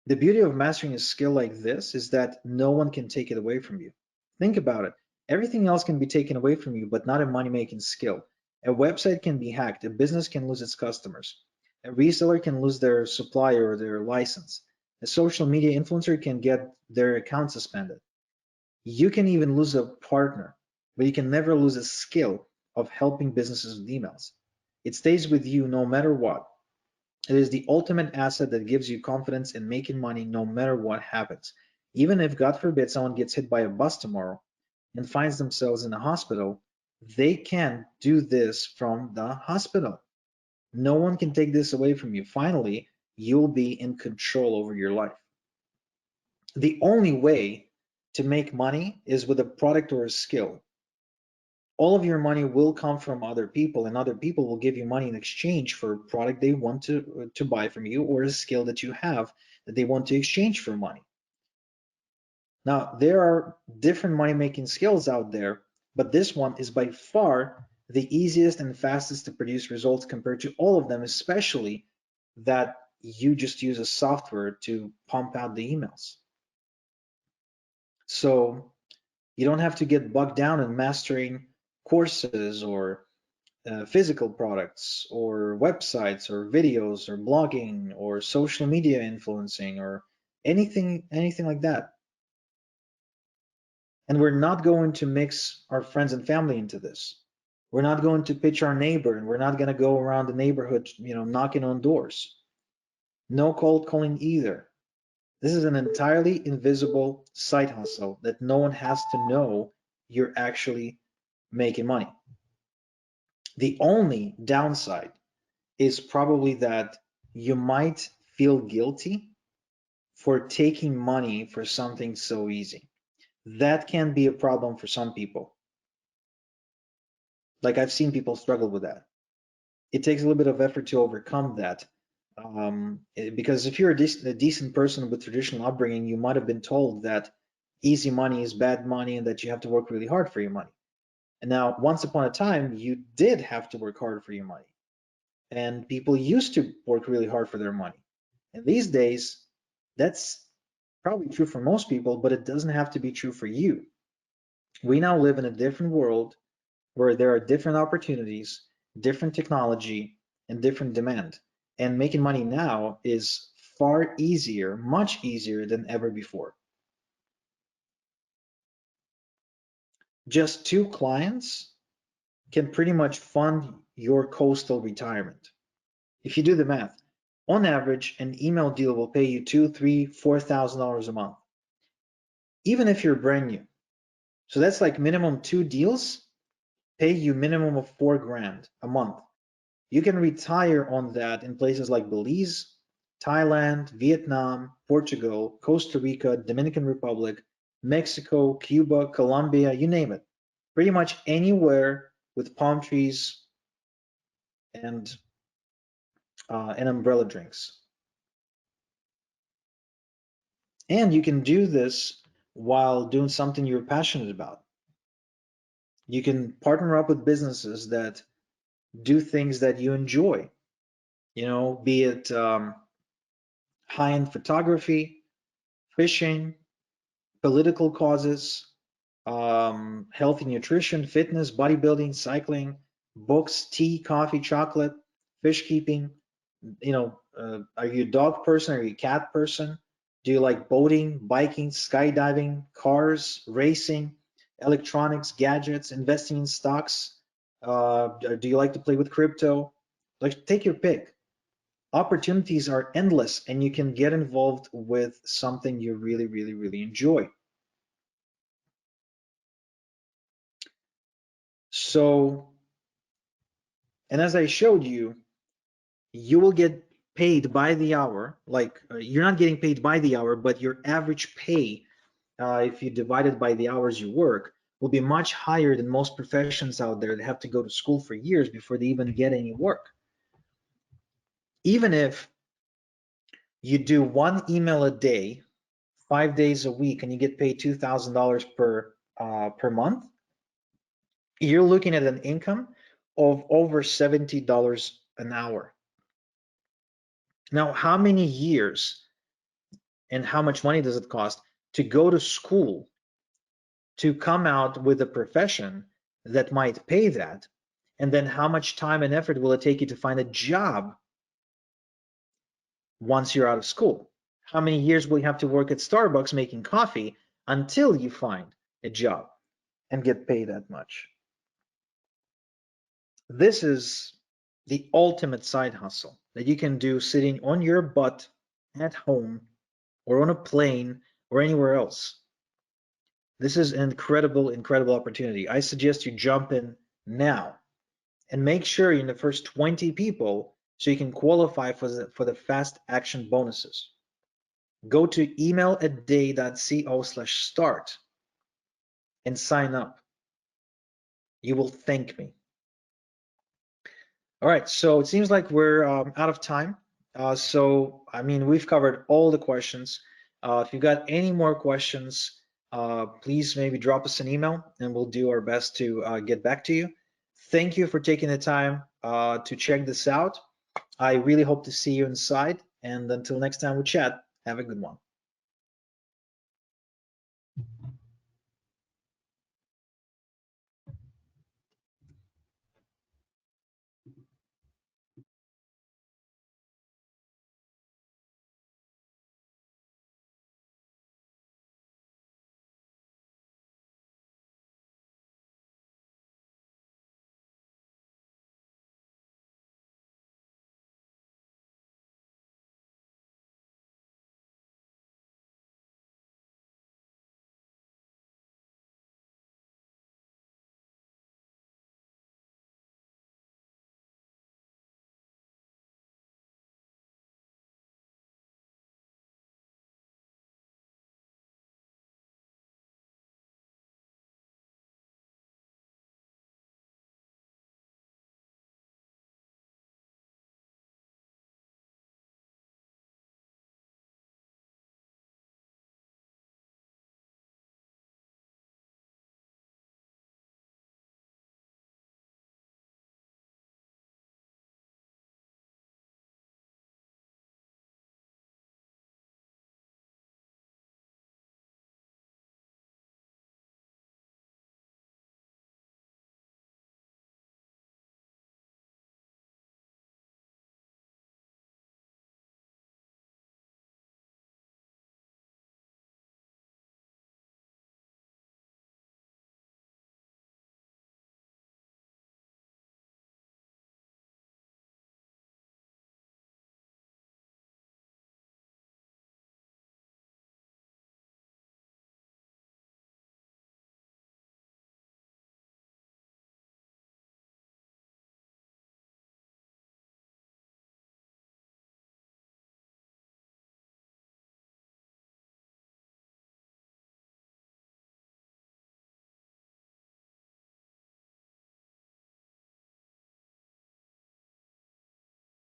Speaker 2: The beauty of mastering a skill like this is that no one can take it away from you. Think about it. Everything else can be taken away from you, but not a money-making skill. A website can be hacked. A business can lose its customers. A reseller can lose their supplier or their license. A social media influencer can get their account suspended. You can even lose a partner, but you can never lose a skill of helping businesses with emails. It stays with you no matter what. It is the ultimate asset that gives you confidence in making money no matter what happens. Even if, God forbid, someone gets hit by a bus tomorrow and finds themselves in a hospital, they can do this from the hospital. No one can take this away from you. Finally, you'll be in control over your life. The only way to make money is with a product or a skill. All of your money will come from other people, and other people will give you money in exchange for a product they want to buy from you, or a skill that you have that they want to exchange for money. Now, there are different money-making skills out there, but this one is by far the easiest and fastest to produce results compared to all of them, especially that you just use a software to pump out the emails. So you don't have to get bogged down in mastering courses or physical products or websites or videos or blogging or social media influencing or anything like that. And we're not going to mix our friends and family into this. We're not going to pitch our neighbor, and we're not going to go around the neighborhood, knocking on doors. No cold calling either. This is an entirely invisible side hustle that no one has to know you're actually making money. The only downside is probably that you might feel guilty for taking money for something so easy. That can be a problem for some people. Like, I've seen people struggle with that. It takes a little bit of effort to overcome that. Because if you're a decent person with traditional upbringing, you might have been told that easy money is bad money and that you have to work really hard for your money. And now, once upon a time, you did have to work hard for your money. And people used to work really hard for their money. And these days, that's probably true for most people, but it doesn't have to be true for you. We now live in a different world where there are different opportunities, different technology, and different demand. And making money now is far easier, much easier than ever before. Just 2 clients can pretty much fund your coastal retirement. If you do the math, on average, an email deal will pay you $2,000, $3,000, $4,000 a month, even if you're brand new. So that's like minimum 2 deals pay you minimum of $4,000 a month. You can retire on that in places like Belize, Thailand, Vietnam, Portugal, Costa Rica, Dominican Republic, Mexico, Cuba, Colombia, you name it. Pretty much anywhere with palm trees and umbrella drinks. And you can do this while doing something you're passionate about. You can partner up with businesses that do things that you enjoy, be it high-end photography, fishing, political causes, healthy nutrition, fitness, bodybuilding, cycling, books, tea, coffee, chocolate, fish keeping. Are you a dog person? Are you a cat person? Do you like boating, biking, skydiving, cars, racing, electronics, gadgets, investing in stocks? Do you like to play with crypto? Like, take your pick. Opportunities are endless, and you can get involved with something you really, really, really enjoy. So, and as I showed you, you will get paid by the hour. Like, you're not getting paid by the hour, but your average pay, if you divide it by the hours you work, will be much higher than most professions out there that have to go to school for years before they even get any work. Even if you do 1 email a day, 5 days a week, and you get paid $2,000 per month, you're looking at an income of over $70 an hour. Now, how many years and how much money does it cost to go to school to come out with a profession that might pay that? And then how much time and effort will it take you to find a job once you're out of school? How many years will you have to work at Starbucks making coffee until you find a job and get paid that much? This is the ultimate side hustle that you can do sitting on your butt at home or on a plane or anywhere else. This is an incredible, incredible opportunity. I suggest you jump in now and make sure you're in the first 20 people so you can qualify for the fast action bonuses. Go to emailaday.co/start and sign up. You will thank me. All right, so it seems like we're out of time. So, I mean, we've covered all the questions. If you've got any more questions, please maybe drop us an email and we'll do our best to get back to you. Thank you for taking the time to check this out. I really hope to see you inside. And until next time we chat, have a good one.